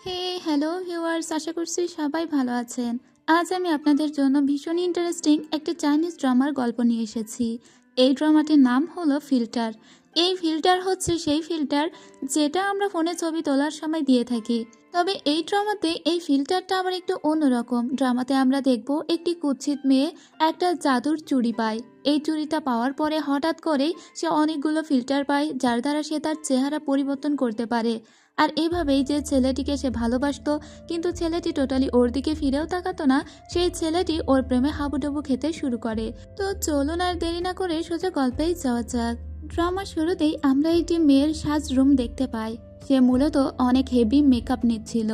হে hello viewers, আশা করছি সবাই ভালো আছেন। আজ আমি আপনাদের জন্য ভীষণ ইন্টারেস্টিং একটা চাইনিজ ড্রামার গল্প নিয়ে এসেছি। এই ড্রামাটির নাম হলো ফিল্টার। এই ফিল্টার হচ্ছে সেই ফিল্টার যেটা আমরা ফোনে ছবি তোলার সময় দিয়ে থাকি। তবে এই ড্রামাতে এই ফিল্টারটা আবার একটু অন্যরকম। ড্রামাতে আমরা দেখব একটি কুৎসিত মেয়ে একটা জাদুর চুড়ি পায়। এই চুড়িটা পাওয়ার পরে হঠাৎ করেই সে অনেকগুলো ফিল্টার পায়, যার দ্বারা সে তার চেহারা পরিবর্তন করতে পারে। আর এভাবেই যে ছেলেটিকে সে ভালোবাসতো, কিন্তু ছেলেটি টোটালি ওর দিকে ফিরেও তাকাতো না, সেই ছেলেটি ওর প্রেমে হাবুডুবু খেতে শুরু করে। তো চলুন আর দেরি না করে সোজা গল্পেই যাওয়া যাক। ড্রামার শুরুতেই আমরা একটি মেয়ের সাজ রুম দেখতে পাই। সে মূলত অনেক হেভি মেকআপ নিচ্ছিল।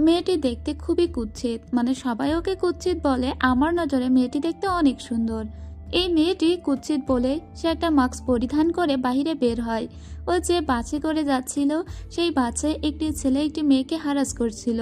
মেয়েটি দেখতে খুবই কুৎসিত, মানে সবাই ওকে কুৎসিত বলে, আমার নজরে মেয়েটি দেখতে অনেক সুন্দর। এই মেয়েটি কুৎসিত বলে সে একটা মাস্ক পরিধান করে বাইরে বের হয়। ও যে বাসে করে যাচ্ছিল, সেই বাসে একটি ছেলে একটি মেয়েকে হারাস করছিল।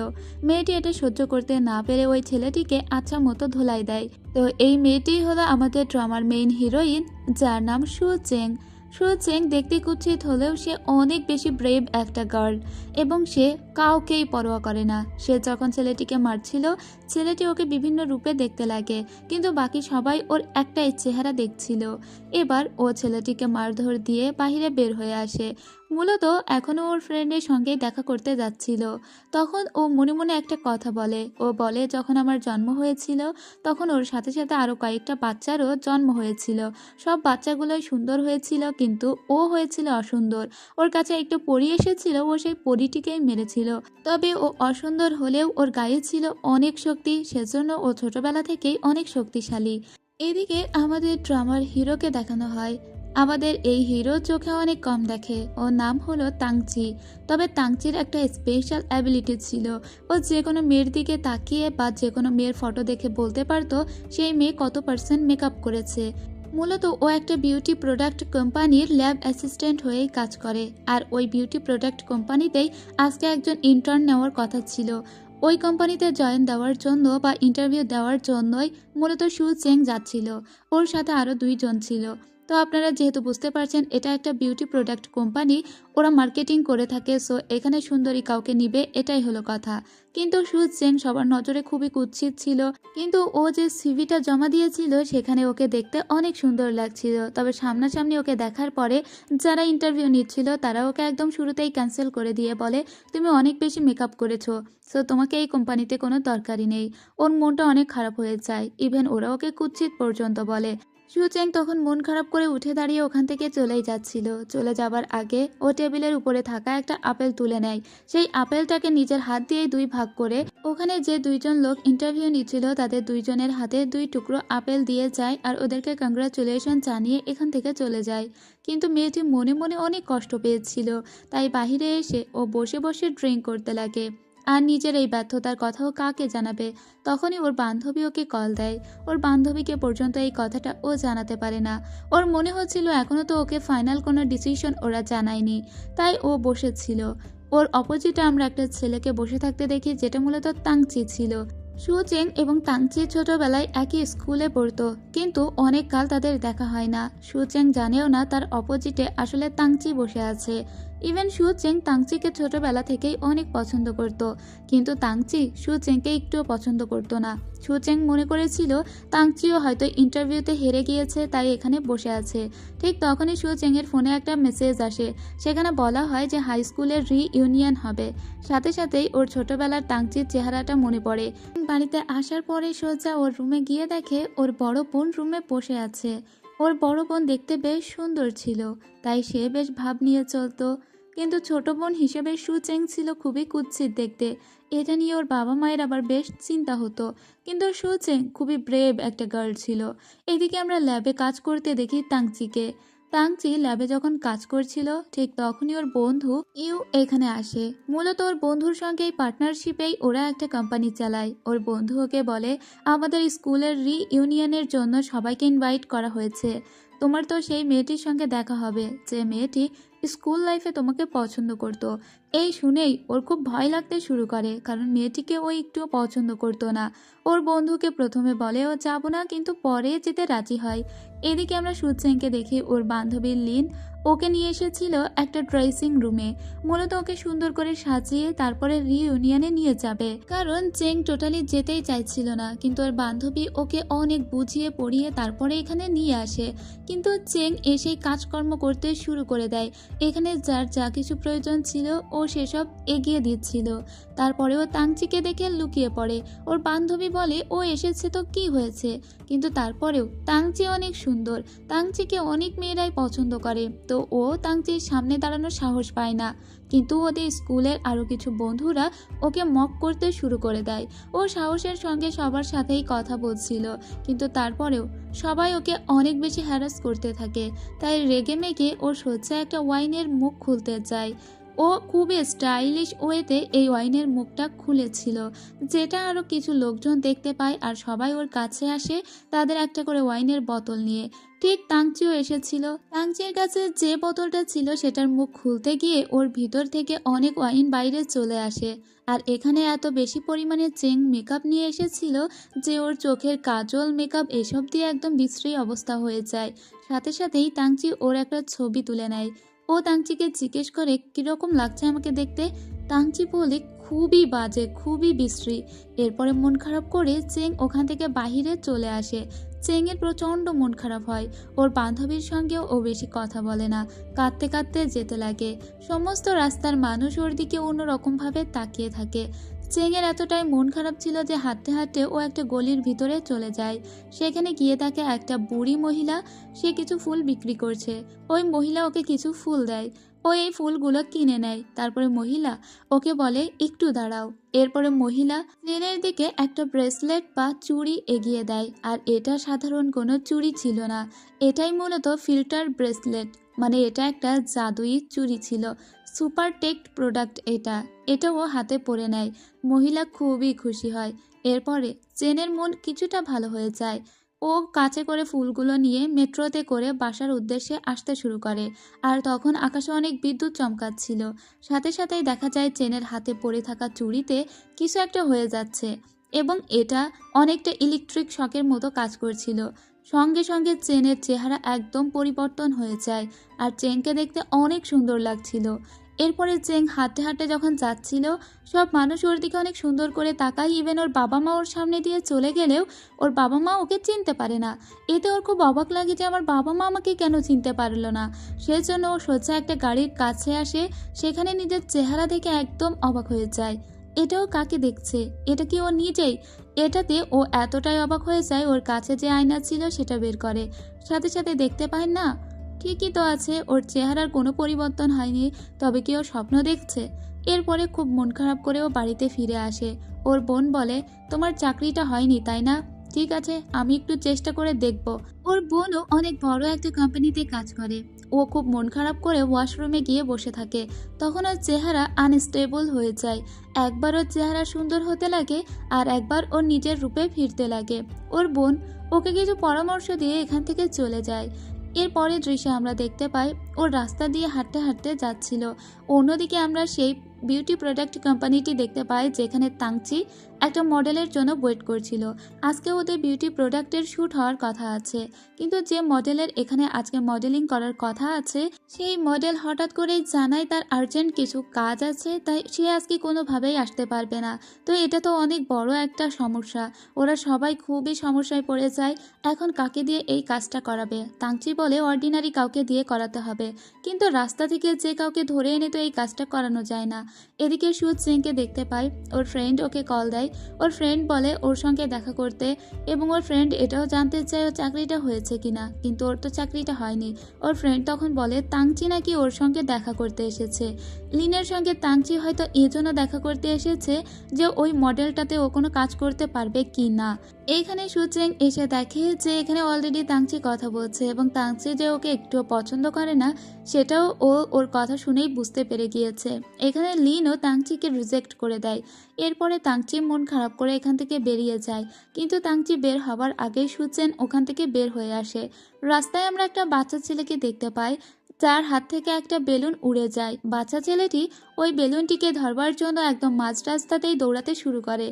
মেয়েটি এটা সহ্য করতে না পেরে ওই ছেলেটিকে আচ্ছা মতো ধোলাই দেয়। তো এই মেয়েটি হলো আমাদের ড্রামার মেইন হিরোইন, যার নাম সু চেং। সু চেং দেখতে কুৎসিত হলেও সে অনেক বেশি ব্রেভ একটা গার্ল, এবং সে কাউকেই পরোয়া করে না। সে যখন ছেলেটিকে মারছিল, ছেলেটি ওকে বিভিন্ন রূপে দেখতে লাগে, কিন্তু বাকি সবাই ওর একটাই চেহারা দেখছিল। এবার ও ছেলেটিকে মারধর দিয়ে বাহিরে বের হয়ে আসে। মূলত এখনও ওর ফ্রেন্ডের সঙ্গেই দেখা করতে যাচ্ছিল। তখন ও মনে মনে একটা কথা বলে। ও বলে, যখন আমার জন্ম হয়েছিল তখন ওর সাথে সাথে আরও কয়েকটা বাচ্চারও জন্ম হয়েছিল। সব বাচ্চাগুলোই সুন্দর হয়েছিল, কিন্তু ও হয়েছিল অসুন্দর। ওর কাছে একটু পরী এসেছিল, ও সেই পরীটিকেই মেরেছিল। তবে ও অসুন্দর হলেও ওর গায়ে ছিল অনেক শক্তি, সেজন্য ও ছোটবেলা থেকেই অনেক শক্তিশালী। এদিকে আমাদের ড্রামার হিরোকে দেখানো হয়। আমাদের এই হিরো চোখে অনেক কম দেখে। ওর নাম হলো তাংচি। তবে তাংচির একটা স্পেশাল অ্যাবিলিটি ছিল। ও যে কোনো মেয়ের দিকে তাকিয়ে বা যে কোনো মেয়ের ফটো দেখে বলতে পারতো সেই মেয়ে কত পার্সেন্ট মেকআপ করেছে। মূলত ও একটা বিউটি প্রোডাক্ট কোম্পানির ল্যাব অ্যাসিস্ট্যান্ট হয়েই কাজ করে। আর ওই বিউটি প্রোডাক্ট কোম্পানিতেই আজকে একজন ইন্টার্ন নেওয়ার কথা ছিল। ওই কোম্পানিতে জয়েন দেওয়ার জন্য বা ইন্টারভিউ দেওয়ার জন্যই মূলত সু চেং যাচ্ছিল। ওর সাথে আরও দুইজন ছিল। তো আপনারা যেহেতু বুঝতে পারছেন এটা একটা বিউটি প্রোডাক্ট কোম্পানি, ওরা মার্কেটিং করে থাকে, সো এখানে সুন্দরী কাউকে নিবে, এটাই হলো কথা। কিন্তু সু চেং সবার নজরে খুবই কুৎসিত ছিল। কিন্তু ও যে সিভিটা জমা দিয়েছিল সেখানে ওকে দেখতে অনেক সুন্দর লাগছিল। তবে সামনাসামনি ওকে দেখার পরে যারা ইন্টারভিউ নিচ্ছিল তারা ওকে একদম শুরুতেই ক্যান্সেল করে দিয়ে বলে, তুমি অনেক বেশি মেকআপ করেছো, সো তোমাকে এই কোম্পানিতে কোনো দরকারই নেই। ওর মনটা অনেক খারাপ হয়ে যায়, ইভেন ওরা ওকে কুৎসিত পর্যন্ত বলে। সুচেং তখন মন খারাপ করে উঠে দাঁড়িয়ে ওখান থেকে চলেই যাচ্ছিল। চলে যাবার আগে ও টেবিলের উপরে থাকা একটা আপেল তুলে নেয়। সেই আপেলটাকে নিজের হাত দিয়েই দুই ভাগ করে ওখানে যে দুইজন লোক ইন্টারভিউ নিচ্ছিল তাদের দুইজনের হাতে দুই টুকরো আপেল দিয়ে যায়, আর ওদেরকে কংগ্রাচুলেশন জানিয়ে এখান থেকে চলে যায়। কিন্তু মেয়েটি মনে মনে অনেক কষ্ট পেয়েছিল, তাই বাহিরে এসে ও বসে বসে ড্রিঙ্ক করতে লাগে। আর নিজের এই ব্যর্থতার কথাও কাকে জানাবে। তখনই ওর বান্ধবী ওকে কল দেয়। ওর বান্ধবীকে পর্যন্ত এই কথাটা ও জানাতে পারে না। ওর মনে হচ্ছিল এখনও তো ওকে ফাইনাল কোনো ডিসিশন ওরা জানায়নি, তাই ও বসেছিল। ওর অপোজিটে আমরা একটা ছেলেকে বসে থাকতে দেখি, যেটা মূলত তাংচি ছিল। সুচেং এবং তাংচি ছোটবেলায় একই স্কুলে পড়তো, কিন্তু অনেক কাল তাদের দেখা হয় না। সুচেং জানেও না তার অপোজিটে আসলে তাংচি বসে আছে। ইভেন সুচেং তাংচিকে ছোটবেলা থেকেই অনেক পছন্দ করত, কিন্তু তাংচি সুচেংকে একটুও পছন্দ করতো না। সুচেং মনে করেছিল তাংচিও হয়তো ইন্টারভিউতে হেরে গিয়েছে, তাই এখানে বসে আছে। ঠিক তখনই সুচেংয়ের ফোনে একটা মেসেজ আসে। সেখানে বলা হয় যে হাই স্কুলের রিইউনিয়ন হবে। সাথে সাথেই ওর ছোটবেলার তাংচির চেহারাটা মনে পড়ে। বাড়িতে আসার পরে সোজা ওর রুমে গিয়ে দেখে ওর বড় বোন রুমে বসে আছে। ওর বড় বোন দেখতে বেশ সুন্দর ছিল, তাই সে বেশ ভাব নিয়ে চলতো। কিন্তু ছোট বোন হিসেবে সুচেং ছিল খুবই কুৎসিত দেখতে। এটা নিয়ে ওর বাবা মায়ের আবার বেশ চিন্তা হতো। কিন্তু সুচেং খুবই ব্রেভ একটা গার্ল ছিল। এদিকে আমরা ল্যাবে কাজ করতে দেখি তাংচিকে। তাংচি ল্যাবে যখন কাজ করছিল ঠিক তখনই ওর বন্ধু ইউ এখানে আসে। মূলত ওর বন্ধুর সঙ্গে এই পার্টনারশিপেই ওরা একটা কোম্পানি চালায়। ওর বন্ধু ওকে বলে, আমাদের স্কুলের রিইউনিয়নের জন্য সবাইকে ইনভাইট করা হয়েছে, তোমার তো সেই মেয়েটির সঙ্গে দেখা হবে যে মেয়েটি স্কুল লাইফে তোমাকে পছন্দ করতো। এই শুনেই ওর খুব ভয় লাগতে শুরু করে, কারণ মেয়েটিকে ও একটুও পছন্দ করতো না। ওর বন্ধুকে প্রথমে বলে ও যাবো না, কিন্তু পরে যেতে রাজি হয়। এদিকে আমরা সুচেনকে দেখি ওর বান্ধবী লিন ওকে নিয়ে এসেছিল একটা ড্রেসিং রুমে, মূলত ওকে সুন্দর করে সাজিয়ে তারপরে রিইউনিয়নে নিয়ে যাবে, কারণ চেং টোটালি যেতেই চাইছিল না। কিন্তু ওর বান্ধবী ওকে অনেক বুঝিয়ে পড়িয়ে তারপরে এখানে নিয়ে আসে। কিন্তু চেং এসেই কাজকর্ম করতে শুরু করে দেয়। এখানে যার যা কিছু প্রয়োজন ছিল ও সেসব এগিয়ে দিচ্ছিল। তারপরেও তাংচিকে দেখে লুকিয়ে পড়ে। ওর বান্ধবী বলে ও এসেছে তো কি হয়েছে, কিন্তু তারপরেও তাংচি অনেক সুন্দর, তাংচিকে অনেক মেয়েরাই পছন্দ করে, তো ও তাংচির সামনে দাঁড়ানোর সাহস পায় না। কিন্তু ওদের স্কুলের আরও কিছু বন্ধুরা ওকে মক করতে শুরু করে দেয়। ও সাহসের সঙ্গে সবার সাথেই কথা বলছিল, কিন্তু তারপরেও সবাই ওকে অনেক বেশি হ্যারাস করতে থাকে। তাই রেগে মেগে ও সোজা একটা ওয়াইনের মুখ খুলতে যায়। ও খুবই স্টাইলিশ ওয়েতে এই ওয়াইনের মুখটা খুলেছিল, যেটা আরও কিছু লোকজন দেখতে পায় আর সবাই ওর কাছে আসে তাদের একটা করে ওয়াইনের বোতল নিয়ে। ঠিক তাংচিও এসেছিল। তাংচির কাছে যে বোতলটা ছিল সেটার মুখ খুলতে গিয়ে ওর ভিতর থেকে অনেক ওয়াইন বাইরে চলে আসে। আর এখানে এত বেশি পরিমাণে চেং মেকআপ নিয়ে এসেছিল যে ওর চোখের কাজল, মেকআপ এসব দিয়ে একদম বিশ্রী অবস্থা হয়ে যায়। সাথে সাথেই তাংচি ওর একটা ছবি তুলে নেয়। ও তাংচিকে জিজ্ঞেস করে কীরকম লাগছে আমাকে দেখতে। তাংচি বলে খুবই বাজে, খুবই বিশ্রী। এরপরে মন খারাপ করে চেং ওখান থেকে বাহিরে চলে আসে। চেংয়ের প্রচণ্ড মন খারাপ হয়। ওর বান্ধবীর সঙ্গেও ও বেশি কথা বলে না, কাঁদতে কাঁদতে যেতে লাগে। সমস্ত রাস্তার মানুষ ওর দিকে অন্যরকমভাবে তাকিয়ে থাকে। চেংয়ের এতটাই মন খারাপ ছিল যে হাঁটতে হাঁটতে ও একটা গলির ভিতরে চলে যায়। সেখানে গিয়ে তাকে একটা বুড়ি মহিলা, সে কিছু ফুল বিক্রি করছে। ওই মহিলা ওকে কিছু ফুল দেয়। ও এই ফুলগুলো কিনে নেয়। তারপরে মহিলা ওকে বলে একটু দাঁড়াও। এরপরে মহিলা চেনের দিকে একটা ব্রেসলেট বা চুড়ি এগিয়ে দেয়, আর এটা সাধারণ কোনো চুড়ি ছিল না, এটাই মূলত ফিল্টার ব্রেসলেট, মানে এটা একটা জাদুই চুড়ি ছিল। সুপার টেক্ট প্রোডাক্ট এটা ও হাতে পরে নেয়। মহিলা খুবই খুশি হয়। এরপরে চেনের মন কিছুটা ভালো হয়ে যায়। ও কাছে করে ফুলগুলো নিয়ে মেট্রোতে করে বাসার উদ্দেশ্যে আসতে শুরু করে। আর তখন আকাশে অনেক বিদ্যুৎ চমকাচ্ছিল। সাথে সাথেই দেখা যায় চেনের হাতে পড়ে থাকা চুড়িতে কিছু একটা হয়ে যাচ্ছে, এবং এটা অনেকটা ইলেকট্রিক শকের মতো কাজ করছিল। সঙ্গে সঙ্গে চেনের চেহারা একদম পরিবর্তন হয়ে যায়, আর চেনকে দেখতে অনেক সুন্দর লাগছিল। এরপরে চেং হাঁটতে হাঁটতে যখন যাচ্ছিল, সব মানুষ ওর দিকে অনেক সুন্দর করে তাকায়। ইভেন ওর বাবা মা ওর সামনে দিয়ে চলে গেলেও ওর বাবা মা ওকে চিনতে পারে না। এতে ওর খুব অবাক লাগে যে আমার বাবা মা আমাকে কেন চিনতে পারলো না। সেজন্য ও সোজা একটা গাড়ির কাছে আসে। সেখানে নিজের চেহারা দেখে একদম অবাক হয়ে যায়। এটাও কাকে দেখছে, এটা কি ও নিজেই? এটাতে ও এতটাই অবাক হয়ে যায়, ওর কাছে যে আয়না ছিল সেটা বের করে। সাথে সাথে দেখতে পায় না, ঠিকই তো আছে, ওর চেহারার কোনো পরিবর্তন হয়নি। তবে কি ও স্বপ্ন দেখছে? এরপরে খুব মন খারাপ করে ও বাড়িতে ফিরে আসে। ওর বোন বলে, তোমার চাকরিটা হয়নি তাই না? ঠিক আছে, আমি একটু চেষ্টা করে দেখব। ওর বোনও অনেক বড় একটা কোম্পানিতে কাজ করে। ও খুব মন খারাপ করে ওয়াশরুমে গিয়ে বসে থাকে। তখন ওর চেহারা আনস্টেবল হয়ে যায়। একবার ওর চেহারা সুন্দর হতে লাগে, আর একবার ওর নিজের রূপে ফিরতে লাগে। ওর বোন ওকে কিছু পরামর্শ দিয়ে এখান থেকে চলে যায়। এরপরে দৃশ্যে আমরা দেখতে পাই ওর রাস্তা দিয়ে হাঁটতে হাঁটতে যাচ্ছিল। অন্যদিকে আমরা সেই বিউটি প্রোডাক্ট কোম্পানিটি দেখতে পাই যেখানে তাংচি একটা মডেলের জন্য ওয়েট করছিল। আজকে ওদের বিউটি প্রোডাক্টের শ্যুট হওয়ার কথা আছে, কিন্তু যে মডেলের এখানে আজকে মডেলিং করার কথা আছে সেই মডেল হঠাৎ করেই জানায় তার আর্জেন্ট কিছু কাজ আছে, তাই সে আজকে কোনোভাবেই আসতে পারবে না। তো এটা তো অনেক বড় একটা সমস্যা। ওরা সবাই খুবই সমস্যায় পড়ে যায়। এখন কাকে দিয়ে এই কাজটা করাবে? তাংচি বলে অর্ডিনারি কাউকে দিয়ে করাতে হবে, কিন্তু রাস্তা থেকে যে কাউকে ধরে এনে তো এই কাজটা করানো যায় না। এদিকে সুদ সিংকে দেখতে পাই। ওর ফ্রেন্ড ওকে কল দেয়। ওর ফ্রেন্ড বলে ওর সঙ্গে দেখা করতে, এবং ওর ফ্রেন্ড এটাও জানতে চায় ওর চাকরিটা হয়েছে কিনা, কিন্তু ওর তো চাকরিটা হয়নি। ওর ফ্রেন্ড তখন বলে তাংচি নাকি ওর সঙ্গে দেখা করতে এসেছে। লিনের সঙ্গে তাংচি হয়তো এজন্য দেখা করতে এসেছে যে ওই মডেলটাতে ও কোনো কাজ করতে পারবে কি না। এইখানে সুচেং এসে দেখে যে এখানে অলরেডি তাংচি কথা বলছে, এবং তাংচি যে ওকে একটুও পছন্দ করে না সেটাও ও ওর কথা শুনেই বুঝতে পেরে গিয়েছে। এখানে লিনও তাংচিকে রিজেক্ট করে দেয়। এরপরে তাংচি মন খারাপ করে এখান থেকে বেরিয়ে যায়, কিন্তু তাংচি বের হওয়ার আগেই সুচেন ওখান থেকে বের হয়ে আসে। রাস্তায় আমরা একটা বাচ্চা ছেলেকে দেখতে পাই। যার হাত থেকে একটা বেলুন উড়ে যায়। বাচ্চা ছেলেটি ওই বেলুনটিকে ধরবার জন্য একদম মাঝ রাস্তাতেই দৌড়াতে শুরু করে,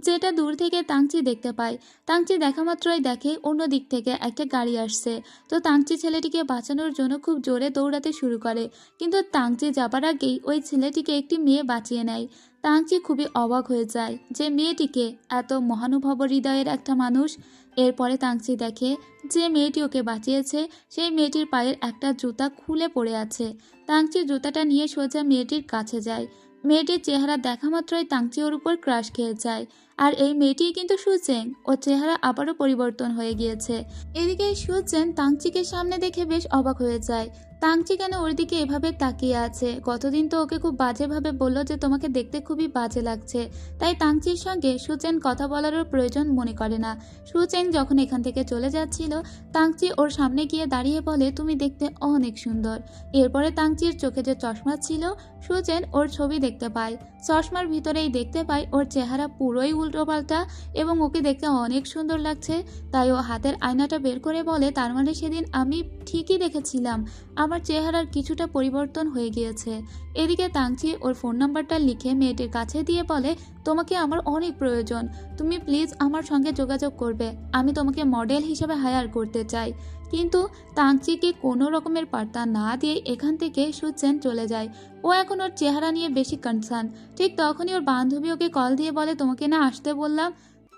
যেটা দূর থেকে তাংচি দেখতে পায়। তাংচি দেখা মাত্রই দেখে অন্য দিক থেকে একটা গাড়ি আসছে। তো তাংচি ছেলেটিকে বাঁচানোর জন্য খুব জোরে দৌড়াতে শুরু করে, কিন্তু তাংচি যাবার আগেই ওই ছেলেটিকে একটি মেয়ে বাঁচিয়ে নেয়। তাংচি খুবই অবাক হয়ে যায় যে মেয়েটিকে এত মহানুভব হৃদয়ের একটা মানুষ। এরপরে তাংচি দেখে যে মেয়েটি ওকে বাঁচিয়েছে সেই মেয়েটির পায়ের একটা জুতা খুলে পড়ে আছে। তাংচি জুতাটা নিয়ে সোজা মেয়েটির কাছে যায়। মেয়েটির চেহারা দেখা মাত্রই তাংচি ওর উপর ক্রাশ খেয়ে যায়। আর এই মেয়েটি কিন্তু সুচেং, ওর চেহারা আবারও পরিবর্তন হয়ে গিয়েছে। এদিকে সুচেন তাংচিকে সামনে দেখে বেশ অবাক হয়ে যায়। তাংচি কেন ওর দিকে এভাবে তাকিয়ে আছে? কতদিন তো ওকে খুব বাজেভাবে বললো যে তোমাকে দেখতে খুবই বাজে লাগছে। তাই তাংচির সঙ্গে সুচেন কথা বলারও প্রয়োজন মনে করে না। সুচেন যখন এখান থেকে চলে যাচ্ছিল, তাংচি ওর সামনে গিয়ে দাঁড়িয়ে বলে, তুমি দেখতে অনেক সুন্দর। এরপরে তাংচির চোখে যে চশমা ছিল, সুচেন ওর ছবি দেখতে পায়। চশমার ভিতরেই দেখতে পায় ওর চেহারা পুরোই উল্টোপাল্টা এবং ওকে দেখতে অনেক সুন্দর লাগছে। তাই ও হাতের আয়নাটা বের করে বলে, তার মানে সেদিন আমি ঠিকই দেখেছিলাম, আমার চেহারার কিছুটা পরিবর্তন হয়ে গিয়েছে। এদিকে তাংচি ওর ফোন নাম্বারটা লিখে মেয়েটির কাছে দিয়ে বলে, তোমাকে আমার অনেক প্রয়োজন, তুমি প্লিজ আমার সঙ্গে যোগাযোগ করবে, আমি তোমাকে মডেল হিসেবে হায়ার করতে চাই। কিন্তু তাংচিকে কোনো রকমের পাত্তা না দিয়ে এখান থেকে সুচেন চলে যায়। ও এখন ওর চেহারা নিয়ে বেশি কনসার্ন। ঠিক তখনই ওর বান্ধবী ওকে কল দিয়ে বলে, তোমাকে না আসতে বললাম।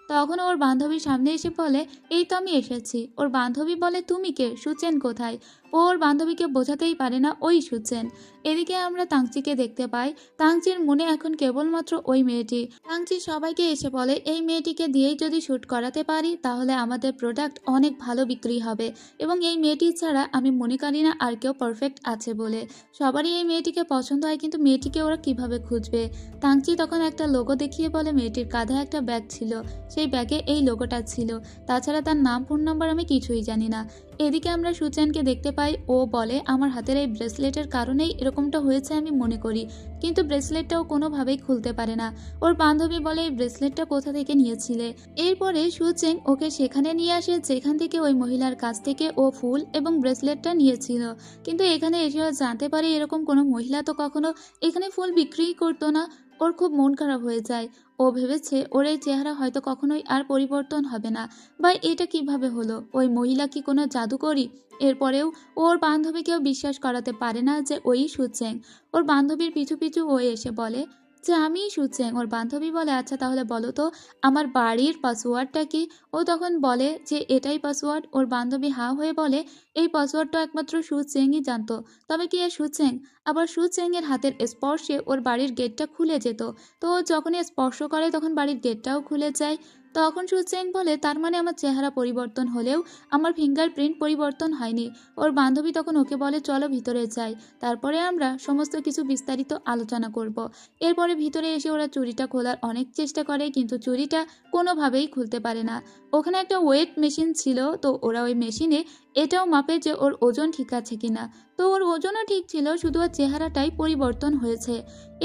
তখন ওর বান্ধবীর সামনে এসে বলে, এই তো আমি এসেছি। ওর বান্ধবী বলে, তুমি কে? সুচেন কোথায়? ও ওর বান্ধবীকে বোঝাতেই পারে না ওই সুচেন। এদিকে আমরা তাংচিকে দেখতে পাই। তাংচির মনে এখন কেবলমাত্র ওই মেয়েটি। তাংচি সবাইকে এসে বলে, এই মেয়েটিকে দিয়েই যদি শ্যুট করাতে পারি তাহলে আমাদের প্রোডাক্ট অনেক ভালো বিক্রি হবে, এবং এই মেয়েটি ছাড়া আমি মনে করি না আর কেউ পারফেক্ট আছে বলে। সবারই এই মেয়েটিকে পছন্দ হয়, কিন্তু মেয়েটিকে ওরা কিভাবে খুঁজবে? তাংচি তখন একটা লোগো দেখিয়ে বলে, মেয়েটির কাঁধে একটা ব্যাগ ছিল, সেই ব্যাগে এই লোগোটা ছিল, তাছাড়া তার নাম ফোন নাম্বার আমি কিছুই জানি না। এদিকে আমরা সুচেনকে দেখতে পাই। ও বলে, আমার হাতের এই ব্রেসলেটের কারণেই এরকমটা হয়েছে আমি মনে করি, কিন্তু ব্রেসলেটটাও কোনোভাবেই খুলতে পারে না। ওর বান্ধবী বলে, এই ব্রেসলেটটা কোথা থেকে নিয়েছিলে? এরপরে সুচেং ওকে সেখানে নিয়ে আসে যেখান থেকে ওই মহিলার কাছ থেকে ও ফুল এবং ব্রেসলেটটা নিয়েছিল। কিন্তু এখানে এসেও জানতে পারে এরকম কোনো মহিলা তো কখনো এখানে ফুল বিক্রিই করতো না। ওর খুব মন খারাপ হয়ে যায়। ও ভেবেছে ওর এই চেহারা হয়তো কখনোই আর পরিবর্তন হবে না। বা এটা কিভাবে হলো? ওই মহিলা কি কোনো জাদুকরি? এরপরেও ওর বান্ধবীকেও বিশ্বাস করাতে পারে না যে ওই সুচেং। ওর বান্ধবীর পিছু পিছু ও এসে বলে যে আমিই সুচেং। ওর বান্ধবী বলে, আচ্ছা তাহলে বলো তো আমার বাড়ির পাসওয়ার্ডটা কি? ও তখন বলে যে এটাই পাসওয়ার্ড। ওর বান্ধবী হা হয়ে বলে, এই পাসওয়ার্ডটা একমাত্র সুচেংই জানতো। তবে কি এ সুচেং? আবার সুচেং এর হাতের স্পর্শে ওর বাড়ির গেটটা খুলে যেত। তো ও যখনই স্পর্শ করে তখন বাড়ির গেটটাও খুলে যায়। তখন সুচেং বলে, তার মানে আমার চেহারা পরিবর্তন হলেও আমার ফিঙ্গারপ্রিন্ট পরিবর্তন হয়নি। ওর বান্ধবী তখন ওকে বলে, চলো ভিতরে যাই, তারপরে আমরা সমস্ত কিছু বিস্তারিত আলোচনা করব। এরপরে ভিতরে এসে ওরা চুড়িটা খোলার অনেক চেষ্টা করে, কিন্তু চুড়িটা কোনোভাবেই খুলতে পারে না। ওখানে একটা ওয়েট মেশিন ছিল, তো ওরা ওই মেশিনে এটাও মাপে যে ওর ওজন ঠিক আছে কিনা। তো ওর ওজনও ঠিক ছিল, শুধু ওর চেহারাটাই পরিবর্তন হয়েছে।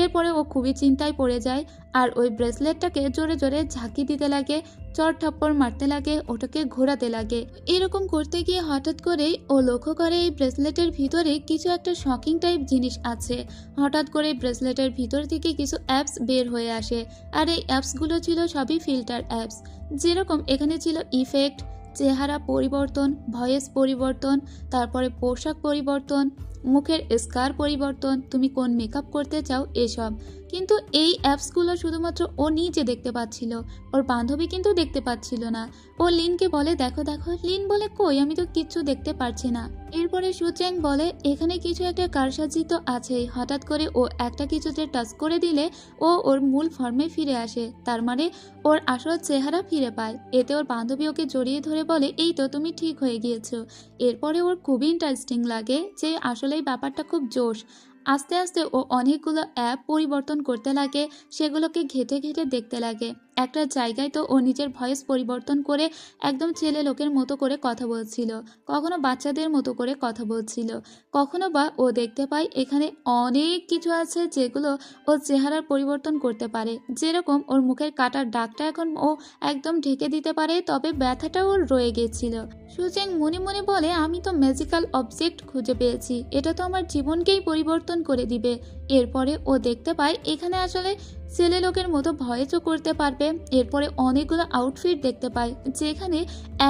এরপরে ও খুবই চিন্তায় পড়ে যায় আর ওই ব্রেসলেটটাকে জোরে জোরে ঝাঁকি দিতে লাগে, চর থাপ্পড় মারতে লাগে, ওটাকে ঘোরাতে লাগে। এরকম করতে গিয়ে হঠাৎ করেই ও লক্ষ্য করে এই ব্রেসলেটের ভিতরে কিছু একটা শকিং টাইপ জিনিস আছে। হঠাৎ করে ব্রেসলেটের ভিতর থেকে কিছু অ্যাপস বের হয়ে আসে, আর এই অ্যাপসগুলো ছিল সবই ফিল্টার অ্যাপস। যেরকম এখানে ছিল ইফেক্ট, চেহারা পরিবর্তন, ভয়েস পরিবর্তন, তারপরে পোশাক পরিবর্তন, মুখের স্কার পরিবর্তন, তুমি কোন মেকআপ করতে চাও, এসব। কিন্তু এই অ্যাপসগুলো শুধুমাত্র ও নিজে দেখতে পাচ্ছিল, ওর বান্ধবী কিন্তু দেখতে পাচ্ছিল না। ও লিনকে বলে, দেখো দেখো। লিন বলে, কই, আমি তো কিচ্ছু দেখতে পারছি না। এরপরে সুচেং বলে, এখানে কিছু একটা কারসাজি তো আছেই। হঠাৎ করে ও একটা কিছুতে টাচ করে দিলে ও ওর মূল ফর্মে ফিরে আসে, তার মানে ওর আসল চেহারা ফিরে পায়। এতে ওর বান্ধবী ওকে জড়িয়ে ধরে বলে, এই তো তুমি ঠিক হয়ে গিয়েছো। এরপরে ওর খুবই ইন্টারেস্টিং লাগে যে আসলে এই ব্যাপারটা খুব জোশ। আস্তে আস্তে ও অনেকগুলো অ্যাপ পরিবর্তন করতে লাগে, সেগুলোকে ঘেঁটে ঘেঁটে দেখতে লাগে। একটা জায়গায় তো ও নিজের ভয়েস পরিবর্তন করে একদম ছেলে লোকের মতো করে কথা বলছিল, কখনো বাচ্চাদের মতো করে কথা বলছিল, কখনো বা ও দেখতে পায় এখানে অনেক কিছু আছে যেগুলো ওর চেহারার পরিবর্তন করতে পারে। যেরকম ওর মুখের কাটার দাগটা এখন ও একদম ঢেকে দিতে পারে, তবে ব্যথাটা ওর রয়ে গেছিল। সুচেং মনে মনে বলে, আমি তো ম্যাজিক্যাল অবজেক্ট খুঁজে পেয়েছি, এটা তো আমার জীবনকেই পরিবর্তন করে দিবে। এরপরে ও দেখতে পায় এখানে আসলে ছেলে লোকের মতো ভয়েসও করতে পারবে। এরপরে অনেকগুলো আউটফিট দেখতে পায়, যেখানে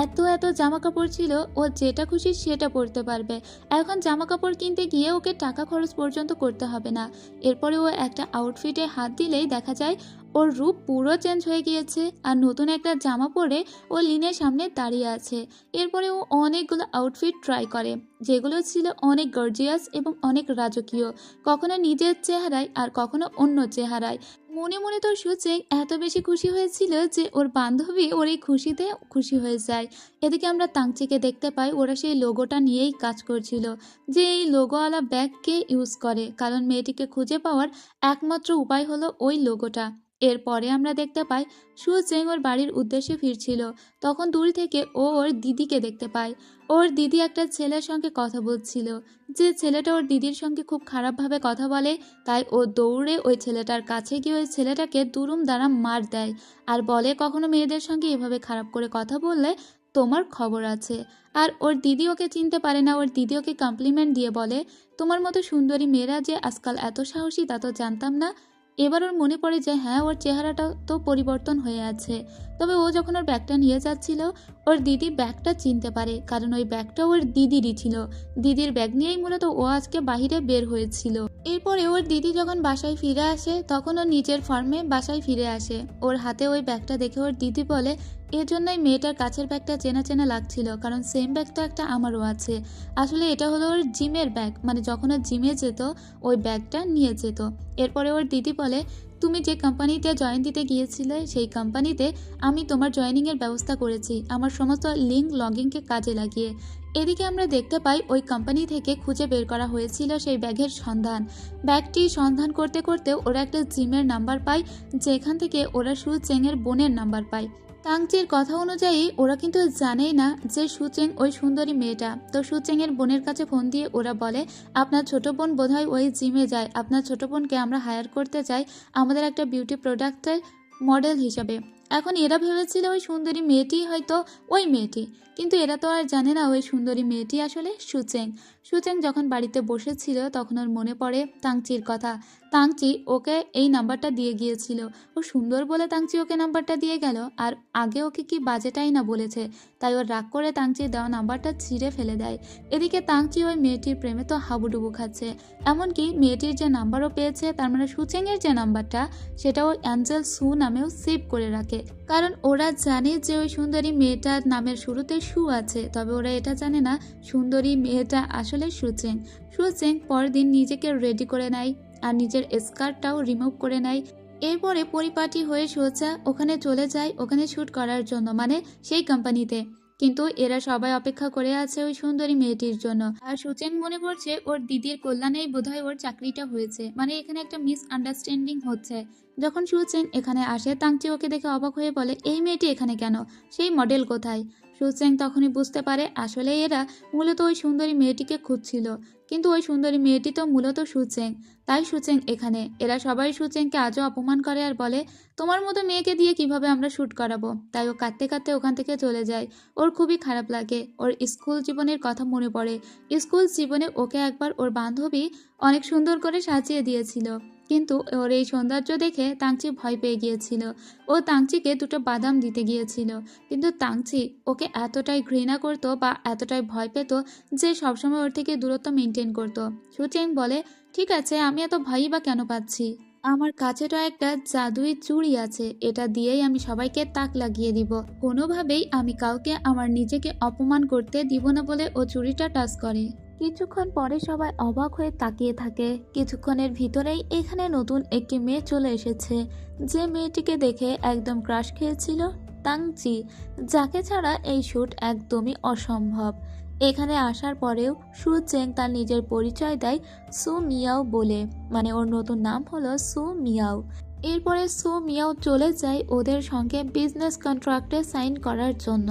এত এত জামা কাপড় ছিল, ও যেটা খুশি সেটা পরতে পারবে। এখন জামা কাপড় কিনতে গিয়ে ওকে টাকা খরচ পর্যন্ত করতে হবে না। এরপরে ও একটা আউটফিটে হাত দিলেই দেখা যায় ওর রূপ পুরো চেঞ্জ হয়ে গিয়েছে, আর নতুন একটা জামা পরে ও লিনের সামনে দাঁড়িয়ে আছে। এরপরে ও অনেকগুলো আউটফিট ট্রাই করে, যেগুলো ছিল অনেক গর্জিয়াস এবং অনেক রাজকীয়, কখনো নিজের চেহারায় আর কখনো অন্য চেহারায়। মনে মনে তো সুচেং এত বেশি খুশি হয়েছিল যে ওর বান্ধবী ওর এই খুশিতে খুশি হয়ে যায়। এদিকে আমরা তাংচিকে দেখতে পাই, ওরা সেই লোগোটা নিয়েই কাজ করছিল, যে এই লোগোওয়ালা ব্যাগকে ইউজ করে, কারণ মেয়েটিকে খুঁজে পাওয়ার একমাত্র উপায় হলো ওই লোগোটা। এরপরে আমরা দেখতে পাই সুচেং ওর বাড়ির উদ্দেশ্যে ফিরছিল, তখন দূর থেকে ও ওর দিদিকে দেখতে পায়। ওর দিদি একটা ছেলের সঙ্গে কথা বলছিল, যে ছেলেটা ওর দিদির সঙ্গে খুব খারাপভাবে কথা বলে। তাই ও দৌড়ে ওই ছেলেটার কাছে গিয়ে ওই ছেলেটাকে দুরুম দারাম মার দেয়, আর বলে, কখনো মেয়েদের সঙ্গে এভাবে খারাপ করে কথা বললে তোমার খবর আছে। আর ওর দিদি ওকে চিনতে পারে না, ওর দিদি ওকে কমপ্লিমেন্ট দিয়ে বলে, তোমার মতো সুন্দরী মেয়েরা যে আজকাল এত সাহসী তা তো জানতাম না। এবার ওর মনে পড়ে যে হ্যাঁ, ওর চেহারাটা তো পরিবর্তন হয়ে আছে। তবে ও যখন ওর ব্যাগটা নিয়ে যাচ্ছিল, ওর দিদি ব্যাগটা চিনতে পারে, কারণ ওই ব্যাগটা ওর দিদিরই ছিল। দিদির ব্যাগ নিয়েই মূলত ও আজকে বাহিরে বের হয়েছিল। এরপরে ওর দিদি যখন বাসায় ফিরে আসে, তখন ও নিজের ফার্মে বাসায় ফিরে আসে। ওর হাতে ওই ব্যাগটা দেখে ওর দিদি বলে, এর জন্যই মেয়েটার কাছের ব্যাগটা চেনা চেনা লাগছিল, কারণ সেম ব্যাগটা একটা আমারও আছে। আসলে এটা হলো ওর জিমের ব্যাগ, মানে যখন ও জিমে যেত ওই ব্যাগটা নিয়ে যেত। এরপরে ওর দিদি বলে, তুমি যে কোম্পানিতে জয়েন দিতে গিয়েছিলে সেই কোম্পানিতে আমি তোমার জয়েনিংয়ের ব্যবস্থা করেছি, আমার সমস্ত লিঙ্ক লগইনকে কাজে লাগিয়ে। এদিকে আমরা দেখতে পাই ওই কোম্পানি থেকে খুঁজে বের করা হয়েছিল সেই ব্যাগের সন্ধান। ব্যাগটি সন্ধান করতে করতে ওরা একটা জিমের নাম্বার পায়, যেখান থেকে ওরা সুচেংয়ের বোনের নাম্বার পায়। তাংচির কথা অনুযায়ী ওরা কিন্তু জানেই না যে সুচেং ওই সুন্দরী মেয়েটা। তো সুচেংয়ের বোনের কাছে ফোন দিয়ে ওরা বলে, আপনার ছোট বোন বোধহয় ওই জিমে যায়, আপনার ছোট বোনকে আমরা হায়ার করতে চাই আমাদের একটা বিউটি প্রোডাক্টের মডেল হিসাবে। এখন এরা ভেবেছিল ওই সুন্দরী মেয়েটি হয়তো ওই মেয়েটি, কিন্তু এরা তো আর জানে না ওই সুন্দরী মেয়েটি আসলে সুচেং। সুচেং যখন বাড়িতে বসেছিল তখন ওর মনে পড়ে তাংচির কথা। তাংচি ওকে এই নাম্বারটা দিয়ে গিয়েছিল, ও সুন্দর বলে তাংচি ওকে নাম্বারটা দিয়ে গেল, আর আগে ওকে কি বাজেটাই না বলেছে। তাই ওর রাগ করে তাংচির দেওয়া নাম্বারটা ছিঁড়ে ফেলে দেয়। এদিকে তাংচি ওই মেয়েটির প্রেমে তো হাবুডুবু খাচ্ছে, এমনকি মেয়েটির যে নাম্বারও পেয়েছে, তার মানে সুচেংয়ের যে নাম্বারটা সেটাও অ্যাঞ্জেল সু নামেও সেভ করে রাখে, কারণ ওরা জানে যে ওই সুন্দরী মেয়েটার নামের শুরুতে সু আছে। তবে ওরা এটা জানে না সুন্দরী মেয়েটা আসলে সুচেং। সুচেং পরদিন নিজেকে রেডি করে নেয় আর নিজের স্কার্টটাও রিমুভ করে নেয়। এরপরে পরিপাটি হয়ে সোজা ওখানে চলে যায়, ওখানে শ্যুট করার জন্য, মানে সেই কোম্পানিতে। কিন্তু এরা সবাই অপেক্ষা করে আছে ওই সুন্দরী মেয়েটির জন্য। আর সুচেং মনে করছে ওর দিদির কল্যাণেই বোধহয় ওর চাকরিটা হয়েছে, মানে এখানে একটা মিস আন্ডারস্ট্যান্ডিং হচ্ছে। যখন সুচেং এখানে আসে, তাংচি ওকে দেখে অবাক হয়ে বলে, এই মেয়েটি এখানে কেন, সেই মডেল কোথায়? সুচেং তখনই বুঝতে পারে আসলে এরা মূলত ওই সুন্দরী মেয়েটিকে খুঁজছিল, কিন্তু ওই সুন্দরী মেয়েটি তো মূলত সুচেং। তাই সুচেং এখানে। এরা সবাই সুচেংকে আজও অপমান করে আর বলে, তোমার মতো মেয়েকে দিয়ে কিভাবে আমরা শ্যুট করাবো। তাই ও কাঁদতে কাঁদতে ওখান থেকে চলে যায়। ওর খুবই খারাপ লাগে, ওর স্কুল জীবনের কথা মনে পড়ে। স্কুল জীবনে ওকে একবার ওর বান্ধবী অনেক সুন্দর করে সাজিয়ে দিয়েছিল, কিন্তু ওর এই সৌন্দর্য দেখে তাংচি ভয় পেয়ে গিয়েছিল। ও তাংচিকে দুটো বাদাম দিতে গিয়েছিল, কিন্তু তাংচি ওকে এতটাই ঘৃণা করতো বা এতটাই ভয় পেত যে সবসময় ওর থেকে দূরত্ব মেনটেন করতো। সুচেং বলে, ঠিক আছে, আমি এত ভয়ই বা কেন পাচ্ছি, আমার কাছে তো একটা জাদুই চুড়ি আছে, এটা দিয়েই আমি সবাইকে তাক লাগিয়ে দিব। কোনোভাবেই আমি কাউকে আমার নিজেকে অপমান করতে দিব না বলে ও চুড়িটা টাচ করে। কিছুক্ষণ পরে সবাই অবাক হয়ে তাকিয়ে থাকে। কিছুক্ষণের ভিতরেই এখানে নতুন একটি মেয়ে চলে এসেছে, যে মেয়েটিকে দেখে একদম ক্রাশ খেয়েছিল তাংচি, যাকে ছাড়া এই শ্যুট একদমই অসম্ভব। এখানে আসার পরেও সু চেং তার নিজের পরিচয় দেয় সু মিয়াও বলে, মানে ওর নতুন নাম হলো সু মিয়াও। এরপরে সু মিয়াও চলে যায় ওদের সঙ্গে বিজনেস কন্ট্রাক্টে সাইন করার জন্য।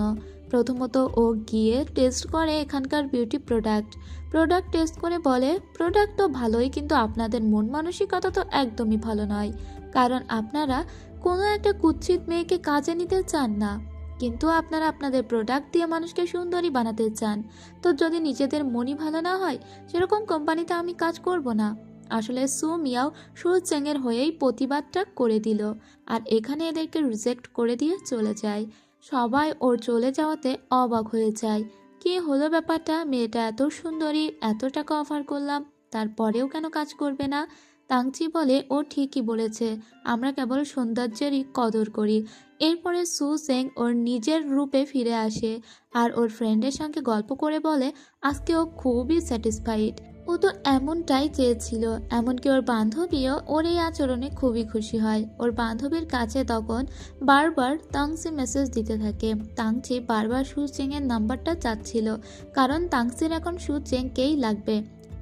প্রথমত ও গিয়ে টেস্ট করে এখানকার বিউটি প্রোডাক্ট টেস্ট করে বলে, প্রোডাক্ট তো ভালোই, কিন্তু আপনাদের মন মানসিকতা তো একদমই ভালো নয়, কারণ আপনারা কোনো একটা কুৎসিত মেয়েকে কাজে নিতে চান না, কিন্তু আপনারা আপনাদের প্রোডাক্ট দিয়ে মানুষকে সুন্দরী বানাতে চান। তো যদি নিজেদের মনই ভালো না হয়, সেরকম কোম্পানিতে আমি কাজ করব না। আসলে সু মিয়াও সু চেংয়ের হয়েই প্রতিবাদটা করে দিল, আর এখানে এদেরকে রিজেক্ট করে দিয়ে চলে যায়। সবাই ওর চলে যাওয়াতে অবাক হয়ে যায়। কি হলো ব্যাপারটা, মেয়েটা এত সুন্দরী, এত টাকা অফার করলাম, তারপরেও কেন কাজ করবে না? তাংচি বলে, ও ঠিকই বলেছে, আমরা কেবল সৌন্দর্যেরই কদর করি। এরপরে সু চেং ওর নিজের রূপে ফিরে আসে আর ওর ফ্রেন্ডের সঙ্গে গল্প করে বলে আজকে ও খুবই স্যাটিসফাইড। ও তো এমনটাই চেয়েছিল। এমনকি ওর বান্ধবীও ওর এই আচরণে খুবই খুশি হয়। ওর বান্ধবীর কাছে তখন বারবার তাংসি মেসেজ দিতে থাকে। তাংচি বারবার সু চেংয়ের নাম্বারটা চাচ্ছিল, কারণ তাংসির এখন সু চেংকেই লাগবে।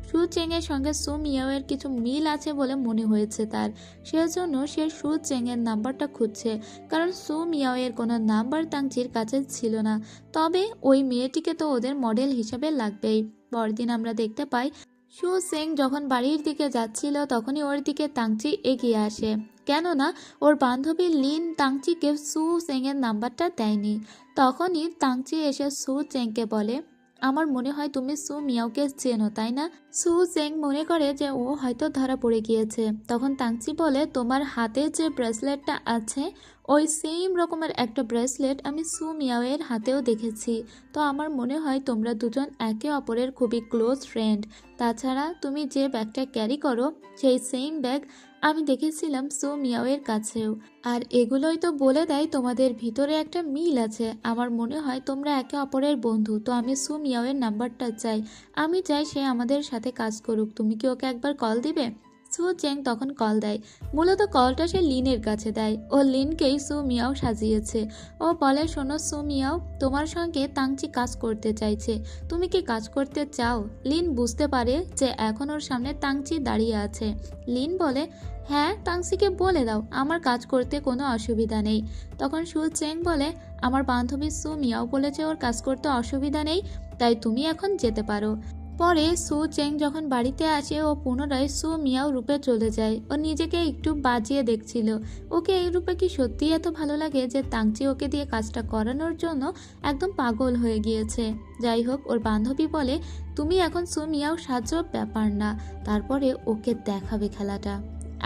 সু চেংয়ের সঙ্গে সু মিয়াওয়ের কিছু মিল আছে বলে মনে হয়েছে তার, সেজন্য সে সু চেংয়ের নাম্বারটা খুঁজছে, কারণ সু মিয়াওয়ের কোনো নাম্বার তাংচির কাছে ছিল না। তবে ওই মেয়েটিকে তো ওদের মডেল হিসেবে লাগবেই। পরদিন আমরা দেখতে পাই সু চেং যখন বাড়ির দিকে যাচ্ছিল তখনই ওর দিকে তাংচি এগিয়ে আসে, কেননা ওর বান্ধবী লিন তাংচিকে সু চেংয়ের নাম্বারটা দেয়নি। তখনই তাংচি এসে সু চেংকে বলে, আমার মনে হয় তুমি সু মিয়াওকে চেনো, তাই না? সু চেং মনে করে যে ও হয়তো ধরা পড়ে গিয়েছে। তখন তাংচি বলে, তোমার হাতে যে ব্রেসলেটটা আছে ওই সেম রকমের একটা ব্রেসলেট আমি সু মিয়াওয়ের হাতেও দেখেছি। তো আমার মনে হয় তোমরা দুজন একে অপরের খুবই ক্লোজ ফ্রেন্ড। তাছাড়া তুমি যে ব্যাগটা ক্যারি করো সেই সেম ব্যাগ আমি দেখেছিলাম সু মিয়াওয়ের কাছেও। আর এগুলোই তো বলে দেয় তোমাদের ভিতরে একটা মিল আছে। আমার মনে হয় তোমরা একে অপরের বন্ধু। তো আমি সু মিয়াওয়ের নাম্বারটা চাই, আমি চাই সে আমাদের সাথে কাজ করুক। তুমি কি ওকে একবার কল দিবে? সু চেং তখন কল দেয়। মূলত কলটা সে লিনের কাছে দেয়। ও লিনকেই সু মিয়াও সাজিয়েছে। ও বলে, শোনো সু মিয়াও, তোমার সঙ্গে তাংচি কাজ করতে চাইছে, তুমি কি কাজ করতে চাও? লিন বুঝতে পারে যে এখন ওর সামনে তাংচি দাঁড়িয়ে আছে। লিন বলে, হ্যাঁ, তাংচিকে বলে দাও, আমার কাজ করতে কোনো অসুবিধা নেই। তখন সু চেং বলে, আমার বান্ধবী সু মিয়াও বলেছে ওর কাজ করতে অসুবিধা নেই, তাই তুমি এখন যেতে পারো। পরে সু চেং যখন বাড়িতে আসে ও পুনরায় সু মিয়াও রূপে চলে যায়। ও নিজেকে একটু বাজিয়ে দেখছিল, ওকে এই রূপে কি সত্যিই এত ভালো লাগে যে তাংচি ওকে দিয়ে কাজটা করানোর জন্য একদম পাগল হয়ে গিয়েছে। যাই হোক, ওর বান্ধবী বলে, তুমি এখন সু মিয়াও সাহায্য ব্যাপার না, তারপরে ওকে দেখাবে খেলাটা।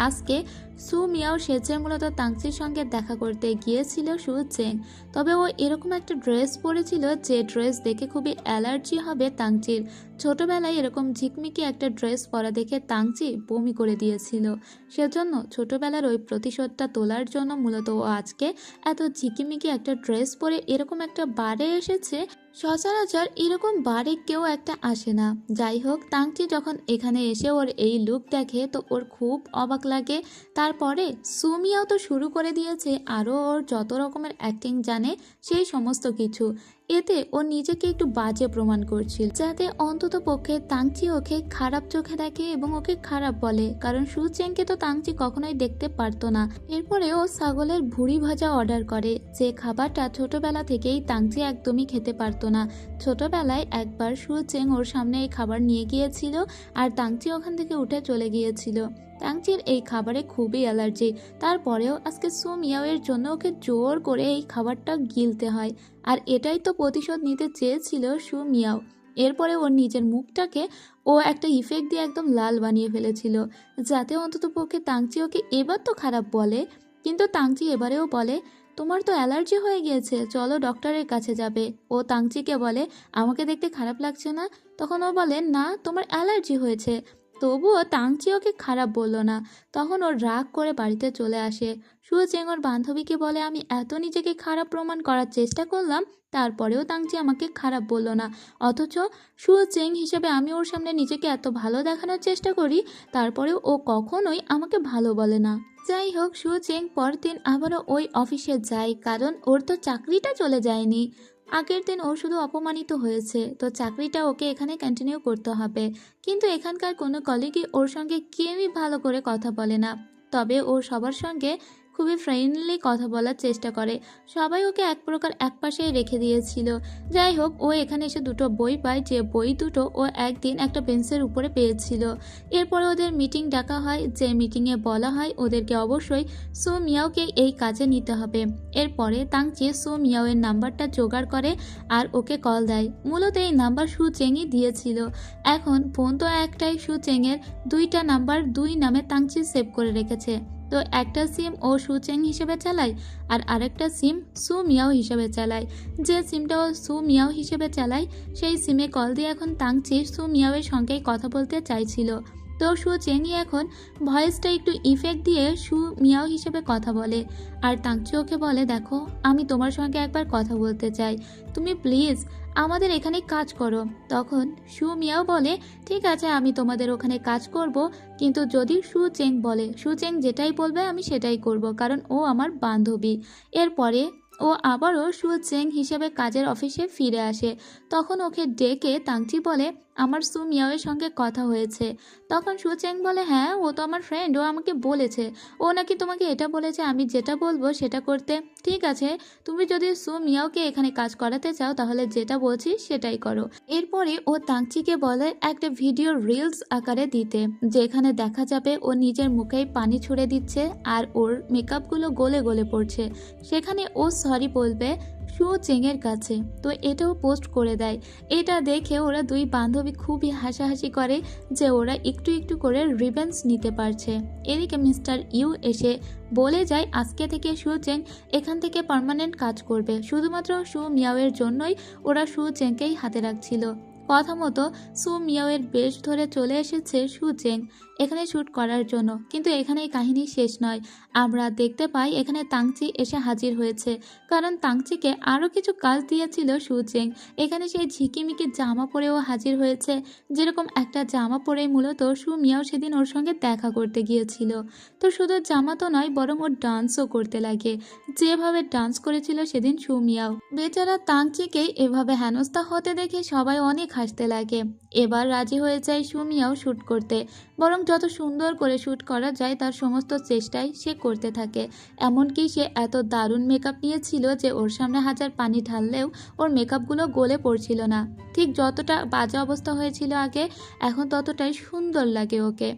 আজকে সু মিয়াও সেজে মূলত তাংচির সঙ্গে দেখা করতে গিয়েছিল সু চেং। তবে ও এরকম একটা ড্রেস পরেছিল যে ড্রেস দেখে খুবই অ্যালার্জি হবে তাংচির। ছোটবেলায় এরকম ঝিকমিকি একটা ড্রেস পরা দেখে তাংচি বমি করে দিয়েছিল। সেজন্য ছোটবেলার ওই প্রতিশোধটা তোলার জন্য মূলত ও আজকে এত ঝিকিমিকি একটা ড্রেস পরে এরকম একটা বারে এসেছে। সচরাচর এরকম বারে কেউ একটা আসে না। যাই হোক, তাংচি যখন এখানে এসে ওর এই লুক দেখে তো ওর খুব অবাক লাগে। তারপরে সুমিয়াও তো শুরু করে দিয়েছে আরও ওর যত রকমের অ্যাক্টিং জানে সেই সমস্ত কিছু। এতে ও নিজেকে একটু বাজে প্রমাণ করছিল, যাতে অন্তত পক্ষে তাংচি ওকে খারাপ চোখে দেখে এবং ওকে খারাপ বলে, কারণ সু চেংকে তো তাংচি কখনোই দেখতে পারতো না। এরপরে ও ছাগলের ভুড়ি ভাজা অর্ডার করে, যে খাবারটা ছোটবেলা থেকেই তাংচি একদমই খেতে পারতো না। ছোটবেলায় একবার সু চেং ওর সামনে এই খাবার নিয়ে গিয়েছিল আর তাংচি ওখান থেকে উঠে চলে গিয়েছিল। তাংচির এই খাবারে খুবই অ্যালার্জি, তারপরেও আজকে সু মিয়াওয়ের জন্য ওকে জোর করে এই খাবারটা গিলতে হয়। আর এটাই তো প্রতিশোধ নিতে চেয়েছিল সু মিয়াও। এরপরে ওর নিজের মুখটাকে ও একটা ইফেক্ট দিয়ে একদম লাল বানিয়ে ফেলেছিল, যাতে অন্তত পক্ষে তাংচি ওকে এবার তো খারাপ বলে। কিন্তু তাংচি এবারেও বলে, তোমার তো অ্যালার্জি হয়ে গিয়েছে, চলো ডক্টরের কাছে যাবে। ও তাংচিকে বলে, আমাকে দেখতে খারাপ লাগছে না? তখন ও বলে, না, তোমার অ্যালার্জি হয়েছে। তবুও তাংচি ওকে খারাপ বলল না। তখন ওর রাগ করে বাড়িতে চলে আসে। সু চেং ওর বান্ধবীকে বলে, আমি এত নিজেকে খারাপ প্রমাণ করার চেষ্টা করলাম, তারপরেও তাংচি আমাকে খারাপ বলল না। অথচ সু চেং হিসেবে আমি ওর সামনে নিজেকে এত ভালো দেখানোর চেষ্টা করি, তারপরেও ও কখনোই আমাকে ভালো বলে না। যাই হোক, সু চেং পরদিন আবারও ওই অফিসে যায়, কারণ ওর তো চাকরিটা চলে যায়নি। আগের দিন ও শুধু অপমানিত হয়েছে, তো চাকরিটা ওকে এখানে কন্টিনিউ করতে হবে। কিন্তু এখানকার কোনো কলিগই ওর সঙ্গে কেউই ভালো করে কথা বলে না। তবে ও সবার সঙ্গে খুবই ফ্রেন্ডলি কথা বলার চেষ্টা করে। সবাই ওকে এক প্রকার একপাশেই রেখে দিয়েছিল। যাই হোক, ও এখানে এসে দুটো বই পায়, যে বই দুটো ও একদিন একটা বেঞ্চের উপরে পেয়েছিল। এরপরে ওদের মিটিং ডাকা হয়, যে মিটিংয়ে বলা হয় ওদেরকে অবশ্যই সু মিয়াওকে এই কাজে নিতে হবে। এরপরে তাংচি সু মিয়াওয়ের নাম্বারটা জোগাড় করে আর ওকে কল দেয়। মূলত এই নাম্বার সু চেংই দিয়েছিল। এখন ফোন তো একটাই, সু চেংয়ের দুইটা নাম্বার দুই নামে তাংচি সেভ করে রেখেছে। তো একটা সিম ও সু চেং হিসেবে চালায় আর আরেকটা সিম সু মিয়াও হিসেবে চালায়। যে সিমটা ও সু মিয়াও হিসেবে চালায় সেই সিমে কল দিয়ে এখন তাংচি সু মিয়াওয়ের সঙ্গেই কথা বলতে চাইছিল। তো সু চেংই এখন ভয়েসটা একটু ইফেক্ট দিয়ে সু মিয়াও হিসেবে কথা বলে। আর তাংচি ওকে বলে, দেখো আমি তোমার সঙ্গে একবার কথা বলতে চাই, তুমি প্লিজ আমাদের এখানে কাজ করো। তখন সু মিয়াও বলে, ঠিক আছে আমি তোমাদের ওখানে কাজ করব, কিন্তু যদি সু চেং বলে, সু চেং যেটাই বলবে আমি সেটাই করব, কারণ ও আমার বান্ধবী। এরপরে ও আবারও সু চেং হিসেবে কাজের অফিসে ফিরে আসে। তখন ওকে ডেকে তাংচি বলে, আমার সু মিয়াওয়ের সঙ্গে কথা হয়েছে। তখন সু চেং বলে, হ্যাঁ ও তো আমার ফ্রেন্ড, ও আমাকে বলেছে, ও নাকি তোমাকে এটা বলেছে আমি যেটা বলবো সেটা করতে। ঠিক আছে, তুমি যদি সু মিয়াওকে এখানে কাজ করাতে চাও তাহলে যেটা বলছি সেটাই করো। এরপরে ও তাংচিকে বলে একটা ভিডিও রিলস আকারে দিতে, যেখানে দেখা যাবে ও নিজের মুখেই পানি ছুড়ে দিচ্ছে আর ওর মেকআপগুলো গলে গলে পড়ছে। সেখানে ও সরি বলবে সু চেংয়ের কাছে। তো এটাও পোস্ট করে দেয়। এটা দেখে ওরা দুই বান্ধবী খুবই হাসাহাসি করে যে ওরা একটু একটু করে রিভেঞ্জ নিতে পারছে। এদিকে মিস্টার ইউ এসে বলে যায় আজকে থেকে সু চেং এখান থেকে পার্মানেন্ট কাজ করবে, শুধুমাত্র সু মিয়াওয়ের জন্যই ওরা সু চেংকেই হাতে রাখছিল। কথা মতো সু মিয়াওয়ের বেশ ধরে চলে এসেছে সু চেং এখানে শ্যুট করার জন্য। কিন্তু এখানেই কাহিনী শেষ নয়। আমরা দেখতে পাই এখানে তাংচি এসে হাজির হয়েছে, কারণ তাংচিকে আরও কিছু কাজ দিয়েছিল সু চেং। এখানে সেই ঝিকিমিকি জামা পরেও হাজির হয়েছে, যেরকম একটা জামা পরেই মূলত সু মিয়াও সেদিন ওর সঙ্গে দেখা করতে গিয়েছিল। তো শুধু জামা তো নয়, বরং ওর ডান্সও করতে লাগে, যেভাবে ডান্স করেছিল সেদিন সু মিয়াও। বেচারা তাংচিকে এভাবে হেনস্থা হতে দেখে সবাই অনেক হাসতে লাগে। এবার রাজি হয়ে যায় সু মিয়াও শ্যুট করতে, বরং যত সুন্দর করে শ্যুট করা যায় তার সমস্ত চেষ্টাই সে করতে থাকে। এমনকি সে এত দারুণ মেকআপ নিয়েছিল যে ওর সামনে হাজার পানি ঢাললেও ওর মেকআপগুলো গলে পড়ছিল না। ঠিক যতটা বাজে অবস্থা হয়েছিল আগে, এখন ততটাই সুন্দর লাগে ওকে।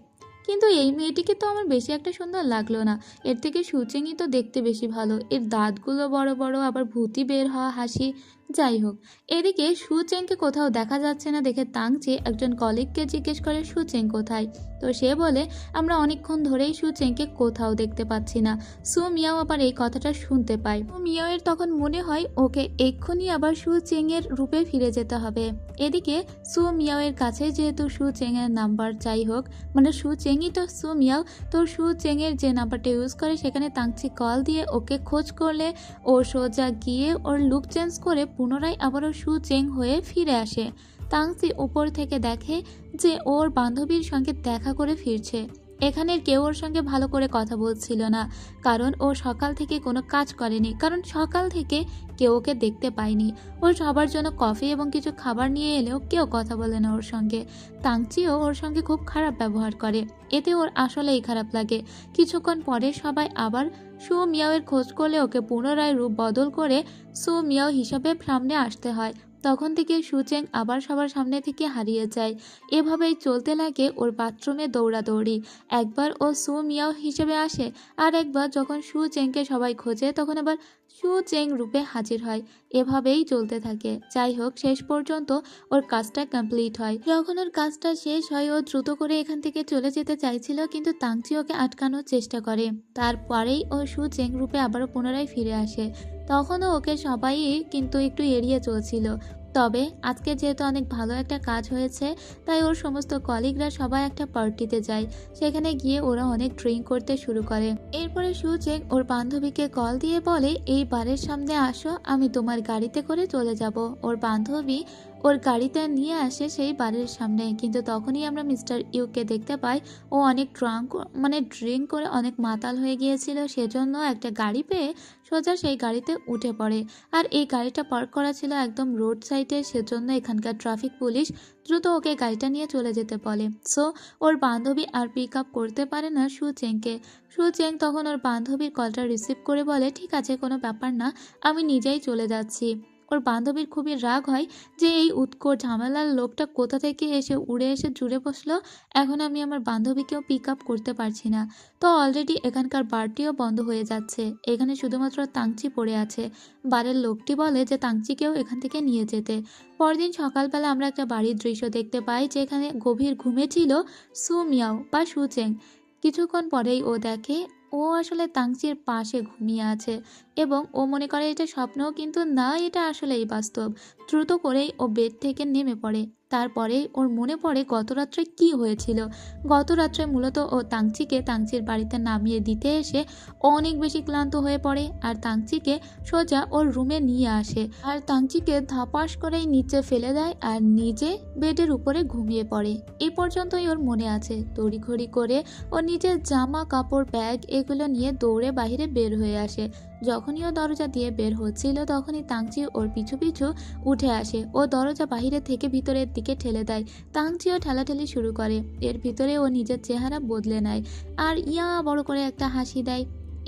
কিন্তু এই মেয়েটিকে তো আমার বেশি একটা সুন্দর লাগলো না। এর থেকে সু চেংই তো দেখতে বেশি ভালো, এর দাঁতগুলো বড় বড়, আবার ভূতি বের হওয়া হাসি। যাই হোক, এদিকে সু চেংকে কোথাও দেখা যাচ্ছে না দেখে তাংচি একজন কলিগকে জিজ্ঞেস করে সু চেং কোথায়। তো সে বলে, আমরা অনেকক্ষণ ধরেই সু চেংকে কোথাও দেখতে পাচ্ছি না। সু মিয়াও আবার এই কথাটা শুনতে পায়। সু মিয়াওয়ের তখন মনে হয় ওকে এক্ষুনি আবার সু চেং এর রূপে ফিরে যেতে হবে। এদিকে সু মিয়াওয়ের কাছে যেহেতু সু চেং এর নাম্বার, যাই হোক মানে সু চেংই তো সু মিয়াও, তো সু চেং এর যে নাম্বারটা ইউজ করে সেখানে তাংচি কল দিয়ে ওকে খোঁজ করলে ও সোজা গিয়ে ওর লুক চেঞ্জ করে পুনরায় আবারও সু চেং হয়ে ফিরে আসে। তাংচি উপর থেকে দেখে যে ওর বান্ধবীর সঙ্গে দেখা করে ফিরছে। এখানের কেউ ওর সঙ্গে ভালো করে কথা বলছিল না, কারণ ও সকাল থেকে কোনো কাজ করেনি, কারণ সকাল থেকে কেউ ওকে দেখতে পায়নি। ও সবার জন্য কফি এবং কিছু খাবার নিয়ে এলেও কেউ কথা বলে না ওর সঙ্গে। তাংচিও ওর সঙ্গে খুব খারাপ ব্যবহার করে, এতে ওর আসলেই খারাপ লাগে। কিছুক্ষণ পরে সবাই আবার সু মিয়াওয়ের খোঁজ করলে ওকে পুনরায় রূপ বদল করে সু মিয়াও হিসাবে সামনে আসতে হয়। তখন থেকে সু চেং আবার সবার সামনে থেকে হারিয়ে যায়। এভাবেই চলতে লাগে ওর বাথরুমে দৌড়াদৌড়ি। একবার ও সু মিয়াও হিসেবে আসে, আর একবার যখন সু চেংকে সবাই খোঁজে তখন আবার সু চেং রূপে হাজির হয়। এভাবেই চলতে থাকে। যাই হোক, শেষ পর্যন্ত ওর কাজটা কমপ্লিট হয়। যখন ওর কাজটা শেষ হয় ও দ্রুত করে এখান থেকে চলে যেতে চাইছিল, কিন্তু তাংচি ওকে আটকানোর চেষ্টা করে। তারপরেই ও সু চেং রূপে আবারও পুনরায় ফিরে আসে। তখনও ওকে সবাই কিন্তু একটু এড়িয়ে চলছিল। তবে আজকে যেহেতু অনেক ভালো একটা কাজ হয়েছে, তাই ওর সমস্ত কলিগরা সবাই একটা পার্টিতে যায়। সেখানে গিয়ে ওরা অনেক ড্রিঙ্ক করতে শুরু করে। এরপরে সুচেং ওর বান্ধবীকে কল দিয়ে বলে এই বাড়ির সামনে আসো, আমি তোমার গাড়িতে করে চলে যাব। ওর বান্ধবী ওর গাড়িতে নিয়ে আসে সেই বাড়ির সামনে, কিন্তু তখনই আমরা মিস্টার ইউকে দেখতে পাই। ও অনেক ড্রিঙ্ক করে অনেক মাতাল হয়ে গিয়েছিল, সেজন্য একটা গাড়ি পেয়ে সোজা সেই গাড়িতে উঠে পড়ে। আর এই গাড়িটা পার্ক করা ছিল একদম রোড সাইডে, সেজন্য এখানকার ট্রাফিক পুলিশ দ্রুত ওকে গাড়িটা নিয়ে চলে যেতে বলে। সো ওর বান্ধবী আর পিক আপ করতে পারে না সুচেংকে। সুচেং তখন ওর বান্ধবীর কলটা রিসিভ করে বলে ঠিক আছে, কোনো ব্যাপার না, আমি নিজেই চলে যাচ্ছি। ওর বান্ধবীর খুবই রাগ হয় যে এই উৎকট ঝামেলার লোকটা কোথা থেকে এসে উড়ে এসে জুড়ে বসলো, এখন আমি আমার বান্ধবীকেও পিক আপ করতে পারছি না। তো অলরেডি এখানকার বারটিও বন্ধ হয়ে যাচ্ছে, এখানে শুধুমাত্র তাংচি পড়ে আছে। বারের লোকটি বলে যে তাংচিকেও এখান থেকে নিয়ে যেতে। পরদিন সকালবেলা আমরা একটা বাড়ির দৃশ্য দেখতে পাই, যেখানে গভীর ঘুমে ছিল সু মিয়াও বা সুচেং। কিছুক্ষণ পরেই ও দেখে ও আসলে তাংচির পাশে ঘুমিয়ে আছে এবং ও মনে করে এটা স্বপ্নও, কিন্তু না, এটা আসলেই বাস্তব। দ্রুত করেই ও বেড থেকে নেমে পড়ে। তারপরে ওর মনে পড়ে গত রাত্রে কি হয়েছিল। গত রাত্রে মূলত ও তাংচিকে তাংচির বাড়িতে নামিয়ে দিতে এসে অনেক বেশি ক্লান্ত হয়ে পড়ে আর তাংচিকে সোজা ওর রুমে নিয়ে আসে আর তাংচিকে ধাপাস করেই নিচে ফেলে দেয় আর নিজে বেডের উপরে ঘুমিয়ে পড়ে। এই পর্যন্তই ওর মনে আছে। তড়িঘড়ি করে ও নিজের জামা কাপড় ব্যাগ এগুলো নিয়ে দৌড়ে বাইরে বের হয়ে আসে। যখনই ও দরজা দিয়ে বের হচ্ছিল তখনই তাংচি ওর পিছু পিছু উঠে আসে। ও দরজা বাহিরে থেকে ভিতরের দিকে ঠেলে দেয়। তাংচিও ঠেলাঠেলি শুরু করে। এর ভিতরে ও নিজের চেহারা বদলে নেয় আর ইয়া বড় করে একটা হাসি দেয়।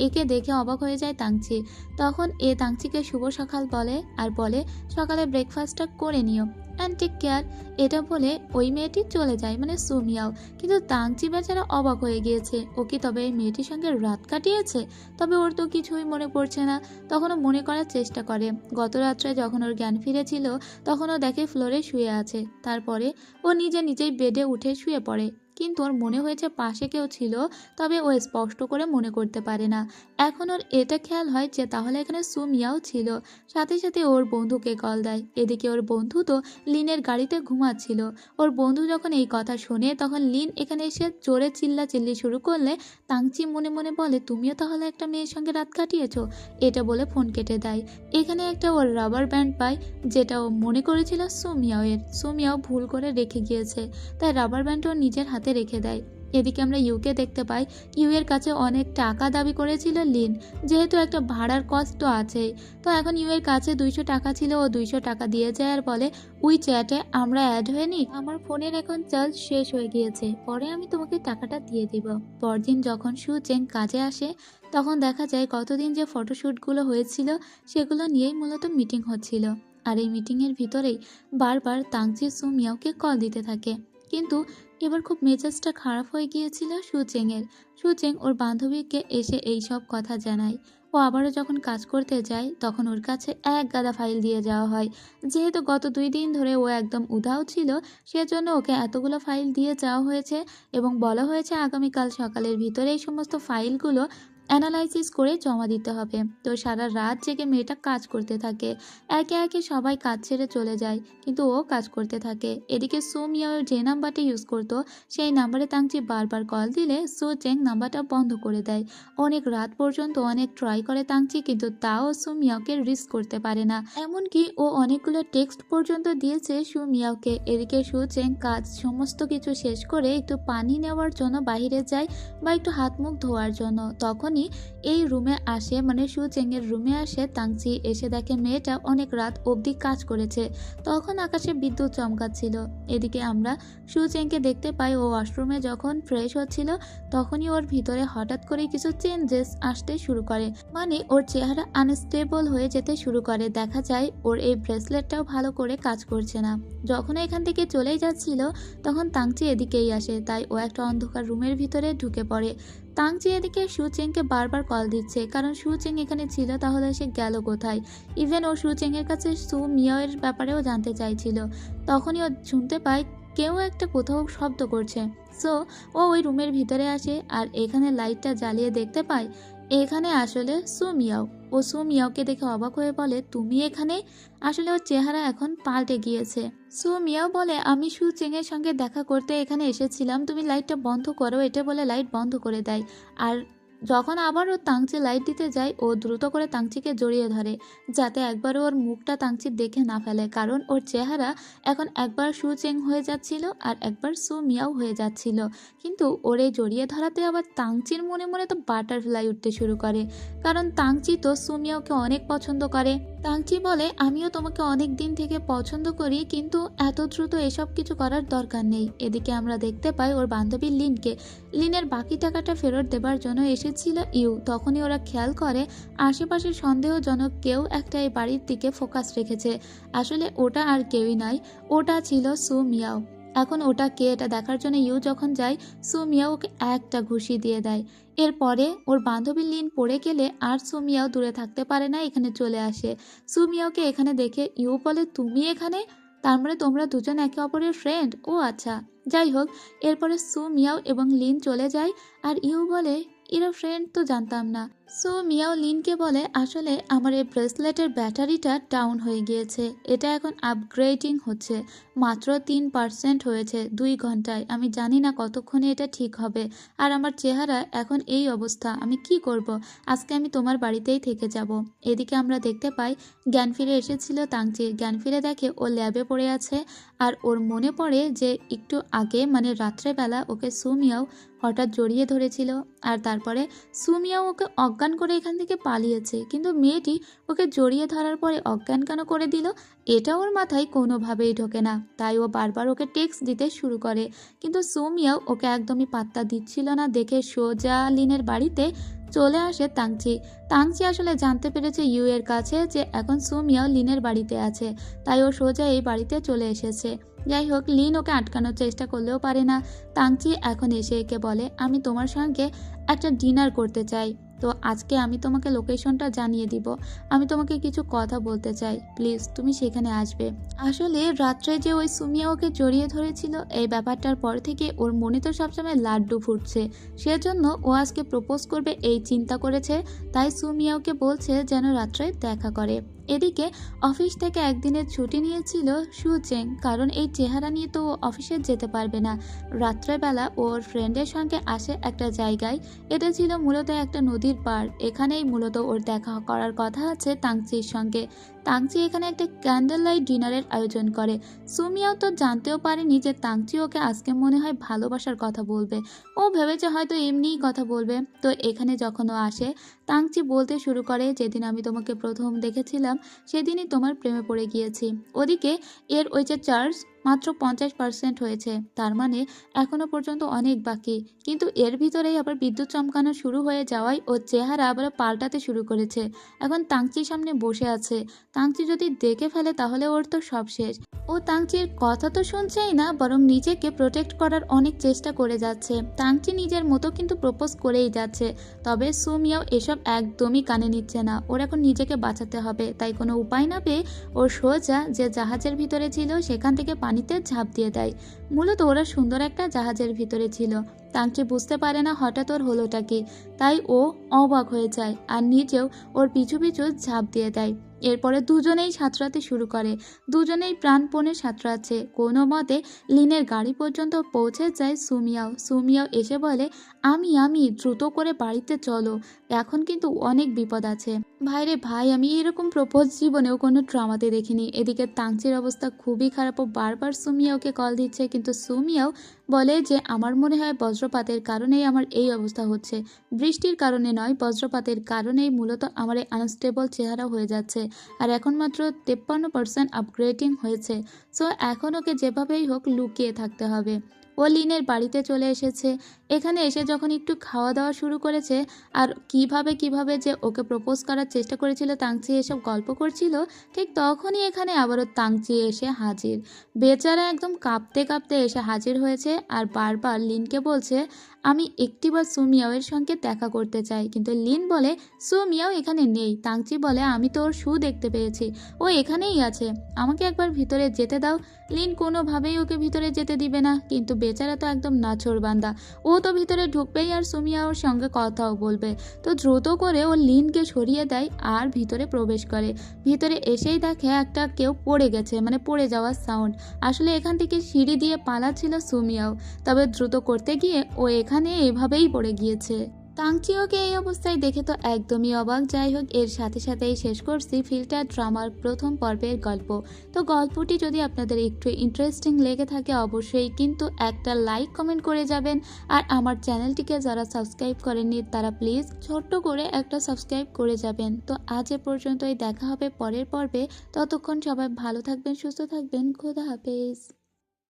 একে দেখে অবাক হয়ে যায় তাংচি। তখন এ তাংচিকে শুভ সকাল বলে আর বলে সকালে ব্রেকফাস্টটা করে নিও অ্যান্ড টেক কেয়ার। এটা বলে ওই মেয়েটি চলে যায়, মানে সুমিয়াও। কিন্তু তাংচি বেচারা অবাক হয়ে গিয়েছে, ও কি তবে এই মেয়েটির সঙ্গে রাত কাটিয়েছে? তবে ওর তো কিছুই মনে পড়ছে না। তখন ও মনে করার চেষ্টা করে গত রাত্রে যখন ওর জ্ঞান ফিরেছিল তখন ও দেখে ফ্লোরে শুয়ে আছে। তারপরে ও নিজেই বেডে উঠে শুয়ে পড়ে, কিন্তু ওর মনে হয়েছে পাশে কেউ ছিল, তবে ও স্পষ্ট করে মনে করতে পারে না। এখন ওর এটা খেয়াল হয় যে তাহলে এখানে সুমিয়াও ছিল। সাথে সাথে ওর বন্ধুকে কল দেয়। এদিকে ওর বন্ধু তো লিনের গাড়িতে ঘুমাচ্ছিল। ওর বন্ধু যখন এই কথা শোনে তখন লিন এখানে এসে জোরে চিল্লাচিল্লি শুরু করলে তাংচি মনে মনে বলে তুমিও তাহলে একটা মেয়ের সঙ্গে রাত কাটিয়েছো। এটা বলে ফোন কেটে দেয়। এখানে একটা ওর রাবার ব্যান্ড পায়, যেটা ও মনে করেছিল সুমিয়াও ভুল করে রেখে গিয়েছে, তাই রাবার ব্যান্ডও নিজের হাতে রেখে দেয়। এদিকে আমরা ইউকে দেখতে পাই। ইউ এর কাছে অনেক টাকা দাবি করেছিল লিন, যেহেতু একটা ভাড়ার কষ্ট আছে। তো এখন ইউ এর কাছে 200 টাকা ছিল, ও 200 টাকা দিয়ে যায় আর বলে উই চ্যাটে আমরা অ্যাড হয়ে নি, আমার ফোনের এখন চার্জ শেষ হয়ে গিয়েছে, পরে আমি তোমাকে টাকাটা দিয়ে দিব। পরদিন যখন সুচেং কাজে আসে তখন দেখা যায় কতদিন যে ফটোশ্যুটগুলো হয়েছিল সেগুলো নিয়েই মূলত মিটিং হচ্ছিল। আর এই মিটিংয়ের ভিতরেই বারবার তাংচি সুমিয়াওকে কল দিতে থাকে, কিন্তু এবার খুব মেজাজটা খারাপ হয়ে গিয়েছিল সুচেং ওর বান্ধবীকে এসে এই সব কথা জানায়। ও আবারও যখন কাজ করতে যায় তখন ওর কাছে এক গাদা ফাইল দিয়ে যাওয়া হয়। যেহেতু গত 2 দিন ধরে ও একদম উধাও ছিল, সেজন্য ওকে এতগুলো ফাইল দিয়ে যাওয়া হয়েছে এবং বলা হয়েছে আগামীকাল সকালের ভিতরে এই সমস্ত ফাইলগুলো অ্যানালাইসিস করে জমা দিতে হবে। তো সারা রাত জেগে মেয়েটা কাজ করতে থাকে। একে একে সবাই কাজ ছেড়ে চলে যায়, কিন্তু ও কাজ করতে থাকে। এদিকে সুমিয়াও যে নাম্বারটা ইউজ করতো সেই নাম্বারে তাংচি বারবার কল দিলে সুচেং নাম্বারটা বন্ধ করে দেয়। অনেক রাত পর্যন্ত অনেক ট্রাই করে তাংচি, কিন্তু তাও সুমিয়াওকে রিচ করতে পারে না। এমনকি ও অনেকগুলো টেক্সট পর্যন্ত দিয়েছে সুমিয়াওকে। এদিকে সুচেং কাজ সমস্ত কিছু শেষ করে একটু পানি নেওয়ার জন্য বাইরে যায় বা একটু হাত মুখ ধোয়ার জন্য। তখনই এই রুমে আসে, মানে সুচেং এর রুমে আসে তাংচি। এসে দেখে মেয়েটা অনেক রাত অবধি কাজ করেছে। তখন আকাশে বিদ্যুৎ চমকাচ্ছিল। এদিকে আমরা সুচেংকে দেখতে পাই ও ওয়াশরুমে যখন ফ্রেশ হচ্ছিল তখনই ওর ভিতরে হঠাৎ করে কিছু চেঞ্জেস আসতে শুরু করে, মানে ওর চেহারা আনস্টেবল হয়ে যেতে শুরু করে। দেখা যায় ওর এই ব্রেসলেটটাও ভালো করে কাজ করছে না। যখন এখান থেকে চলেই যাচ্ছিল তখন তাংচি এদিকেই আসে, তাই ও একটা অন্ধকার রুমের ভিতরে ঢুকে পড়ে। তাংচি এদিকে সুচেংকে বারবার কল দিচ্ছে, কারণ সুচেং এখানে ছিল, তাহলে সে গেল কোথায়। ইভেন ও সুচেং এর কাছে সু মিয়াওয়ের ব্যাপারেও জানতে চাইছিল। তখনই ও শুনতে পায় কেউ একটা কোথাও শব্দ করছে। সো ও ওই রুমের ভিতরে আসে আর এখানে লাইটটা জ্বালিয়ে দেখতে পায় এখানে আসলে সুমিয়াও। ও সুমিয়াওকে দেখে অবাক হয়ে বলে তুমি এখানে। আসলে ওর চেহারা এখন পাল্টে গিয়েছে। সুমিয়াও বলে আমি সুচেং এর সঙ্গে দেখা করতে এখানে এসেছিলাম, তুমি লাইটটা বন্ধ করো, এটা বলে লাইট বন্ধ করে দেয়। আর যখন আবারও তাংচি লাইট দিতে যায় ও দ্রুত করে তাংচিকে জড়িয়ে ধরে, যাতে একবারও ওর মুখটা তাংচি দেখে না ফেলে, কারণ ওর চেহারা এখন একবার সু চেং হয়ে যাচ্ছিল আর একবার সু মিয়াও হয়ে যাচ্ছিল। কিন্তু ওর এই জড়িয়ে ধরাতে আবার তাংচির মনে মনে তো বাটারফ্লাই উঠতে শুরু করে, কারণ তাংচি তো সু মিয়াওকে অনেক পছন্দ করে। তাংচি বলে, আমিও তোমাকে অনেক দিন থেকে পছন্দ করি, কিন্তু এত দ্রুত এসব কিছু করার দরকার নেই। এদিকে আমরা দেখতে পাই ওর বান্ধবী লিনকে। লিনের বাকি টাকাটা ফেরত দেবার জন্য এসেছিল ইউ। তখনই ওরা খেয়াল করে আশেপাশে সন্দেহজনক কেউ একটা এই বাড়ির দিকে ফোকাস রেখেছে। আসলে ওটা আর কেউই নয়, ওটা ছিল সু মিয়াও। এখন ওটা কে এটা দেখার জন্য ইউ যখন যায়, সু মিয়াও ওকে একটা ঘুষি দিয়ে দেয়। এরপরে ওর বান্ধবী লিন পড়ে গেলে আর সু মিয়াও দূরে থাকতে পারে না, এখানে চলে আসে। সু মিয়াওকে এখানে দেখে ইউ বলে, তুমি এখানে? তার মানে তোমরা দুজন একে অপরের ফ্রেন্ড? ও আচ্ছা। যাই হোক, এরপরে সু মিয়াও এবং লিন চলে যায় আর ইউ বলে, এরা ফ্রেন্ড তো জানতাম না। সো মিয়াও লিনকে বলে, আসলে আমার এই ব্রেসলেটের ব্যাটারিটা ডাউন হয়ে গিয়েছে, এটা এখন আপগ্রেডিং হচ্ছে, মাত্র 3% হয়েছে 2 ঘন্টায়। আমি জানি না কতক্ষণে এটা ঠিক হবে, আর আমার চেহারা এখন এই অবস্থা, আমি কি করব? আজকে আমি তোমার বাড়িতেই থেকে যাব। এদিকে আমরা দেখতে পাই জ্ঞান ফিরে এসেছিল তাংচি। জ্ঞান ফিরে দেখে ও ল্যাবে পড়ে আছে, আর ওর মনে পড়ে যে একটু আগে মানে রাত্রেবেলা ওকে সু মিয়াও হঠাৎ জড়িয়ে ধরেছিল, আর তারপরে সু মিয়াও ওকে অজ্ঞান করে এখান থেকে পালিয়েছে। কিন্তু মেয়েটি ওকে জড়িয়ে ধরার পরে অজ্ঞান কেন করে দিল, এটা ওর মাথায় কোনোভাবেই ঢোকে না। তাই ও বারবার ওকে টেক্সট দিতে শুরু করে, কিন্তু সু মিয়াও ওকে একদমই পাত্তা দিচ্ছিল না। দেখে সোজা লিনের বাড়িতে চলে আসে তাংচি। তাংচি আসলে জানতে পেরেছে ইউ এর কাছে যে এখন সু মিয়াও লিনের বাড়িতে আছে, তাই ও সোজা এই বাড়িতে চলে এসেছে। যাই হোক, লিন ওকে আটকানোর চেষ্টা করলেও পারে না। তাংচি এখন এসে একে বলে, আমি তোমার সঙ্গে একটা ডিনার করতে চাই, তো আজকে আমি তোমাকে লোকেশনটা জানিয়ে দিব। আমি তোমাকে কিছু কথা বলতে চাই, প্লিজ তুমি সেখানে আসবে। আসলে রাত্রে যে ওই সুমিয়া ওকে জড়িয়ে ধরেছিল, এই ব্যাপারটার পর থেকে ওর মনে তো সবসময় লাড্ডু ফুটছে, সেজন্য ও আজকে প্রপোজ করবে এই চিন্তা করেছে। তাই সুমিয়া ওকে বলছে যেন রাত্রে দেখা করে। এদিকে অফিস থেকে একদিনের ছুটি নিয়েছিল সুচেং, কারণ এই চেহারা নিয়ে তো ও অফিসে যেতে পারবে না। রাত্রেবেলা ওর ফ্রেন্ডের সঙ্গে আসে একটা জায়গায়, এটা ছিল মূলত একটা নদীর পাড়। এখানেই মূলত ওর দেখা করার কথা আছে তাংচির সঙ্গে। তাংচি এখানে একটা ক্যান্ডেল লাইট ডিনারের আয়োজন করে। সুমিয়াও তো জানতেও পারেনি যে তাংচি ওকে আজকে মনে হয় ভালোবাসার কথা বলবে। ও ভেবেছে হয়তো এমনিই কথা বলবে। তো এখানে যখন ও আসে, তাংচি বলতে শুরু করে, যেদিন আমি তোমাকে প্রথম দেখেছিলাম সেদিনই তোমার প্রেমে পড়ে গিয়েছি। ওদিকে এর ওই যে চার্জ মাত্র 50% হয়েছে, তার মানে এখনো পর্যন্ত অনেক বাকি। কিন্তু এর ভিতরেই আবার বিদ্যুৎ চমকানো শুরু হয়ে যাওয়ায় ওর চেহারা আবার পাল্টাতে শুরু করেছে। এখন তাংচির সামনে বসে আছে, তাংচি যদি দেখে ফেলে তাহলে ওর তো সব শেষ। ও তাংচির কথা তো শুনছেই না, বরং নিজেকে প্রোটেক্ট করার অনেক চেষ্টা করে যাচ্ছে। তাংচি নিজের মতো কিন্তু প্রপোজ করেই যাচ্ছে, তবে সুমিয়াও এসব একদমই কানে নিচ্ছে না। ওর এখন নিজেকে বাঁচাতে হবে, তাই কোনো উপায় না পেয়ে ও সোজা যে জাহাজের ভিতরে ছিল সেখান থেকে পানিতে ঝাঁপ দিয়ে দেয়। মূলত ওরা সুন্দর একটা জাহাজের ভিতরে ছিল। তাংচি বুঝতে পারে না হঠাৎ ওর হলোটা কি, তাই ও অবাক হয়ে যায় আর নিজেও ওর পিছু পিছু ঝাঁপ দিয়ে দেয়। এরপরে দুজনেই সাঁতরাতে শুরু করে, দুজনেই প্রাণপণে সাঁতরাচ্ছে। কোনো মতে লিনের গাড়ি পর্যন্ত পৌঁছে যায় সুমিয়াও। সুমিয়াও এসে বলে, আমি দ্রুত করে বাড়িতে চলো, এখন কিন্তু অনেক বিপদ আছে। ভাইরে ভাই, আমি এরকম প্রপোজ জীবনেও কোনো ড্রামাতে দেখিনি। এদিকে তাংচির অবস্থা খুবই খারাপ, ও বারবার সুমিয়াওকে কল দিচ্ছে, কিন্তু সুমিয়াও বলে যে আমার মনে হয় বজ্রপাতের কারণেই আমার এই অবস্থা হচ্ছে, বৃষ্টির কারণে নয়, বজ্রপাতের কারণেই মূলত আমার এই আনস্টেবল চেহারা হয়ে যাচ্ছে। আর এখন মাত্র 53% আপগ্রেডিং হয়েছে, সো এখন ওকে যেভাবেই হোক লুকিয়ে থাকতে হবে। ও লিনের বাড়িতে চলে এসেছে। এখানে এসে যখন একটু খাওয়া দাওয়া শুরু করেছে, আর কিভাবে যে ওকে প্রপোজ করার চেষ্টা করেছিল তাংচি এসব গল্প করছিল, ঠিক তখনই এখানে আবারও তাংচি এসে হাজির। বেচারা একদম কাঁপতে কাঁপতে এসে হাজির হয়েছে, আর বারবার লিনকে বলছে, আমি একটিবার সুমিয়াওয়ের সঙ্গে দেখা করতে চাই। কিন্তু লিন বলে, সুমিয়াও এখানে নেই। তাংচি বলে, আমি তো ওর শু দেখতে পেয়েছি, ও এখানেই আছে, আমাকে একবার ভিতরে যেতে দাও। লিন কোনোভাবেই ওকে ভিতরে যেতে দিবে না, কিন্তু বেচারা তো একদম নাছোড়বান্দা, ও তো ভিতরে ঢুকবেই আর সুমিয়া ওর সঙ্গে কথাও বলবে। তো দ্রুত করে ও লিনকে সরিয়ে দেয় আর ভিতরে প্রবেশ করে। ভিতরে এসেই দেখে একটা কেউ পড়ে গেছে, মানে পড়ে যাওয়ার সাউন্ড। আসলে এখান থেকে সিঁড়ি দিয়ে পালাচ্ছিল সুমিয়াও, তবে দ্রুত করতে গিয়ে ও এখানে এভাবেই পড়ে গিয়েছে। তাংচিওকে এই অবস্থায় দেখে তো একদমই অবাক। যাই হোক, এর সাথে সাথেই শেষ করছি ফিল্টার ড্রামার প্রথম পর্বের গল্প। তো গল্পটি যদি আপনাদের একটু ইন্টারেস্টিং লেগে থাকে অবশ্যই কিন্তু একটা লাইক কমেন্ট করে যাবেন। আর আমার চ্যানেলটিকে যারা সাবস্ক্রাইব করেননি তারা প্লিজ ছোট্ট করে একটা সাবস্ক্রাইব করে যাবেন। তো আজ এ পর্যন্তই, দেখা হবে পরের পর্বে। ততক্ষণ সবাই ভালো থাকবেন, সুস্থ থাকবেন। খোদা হাফেজ।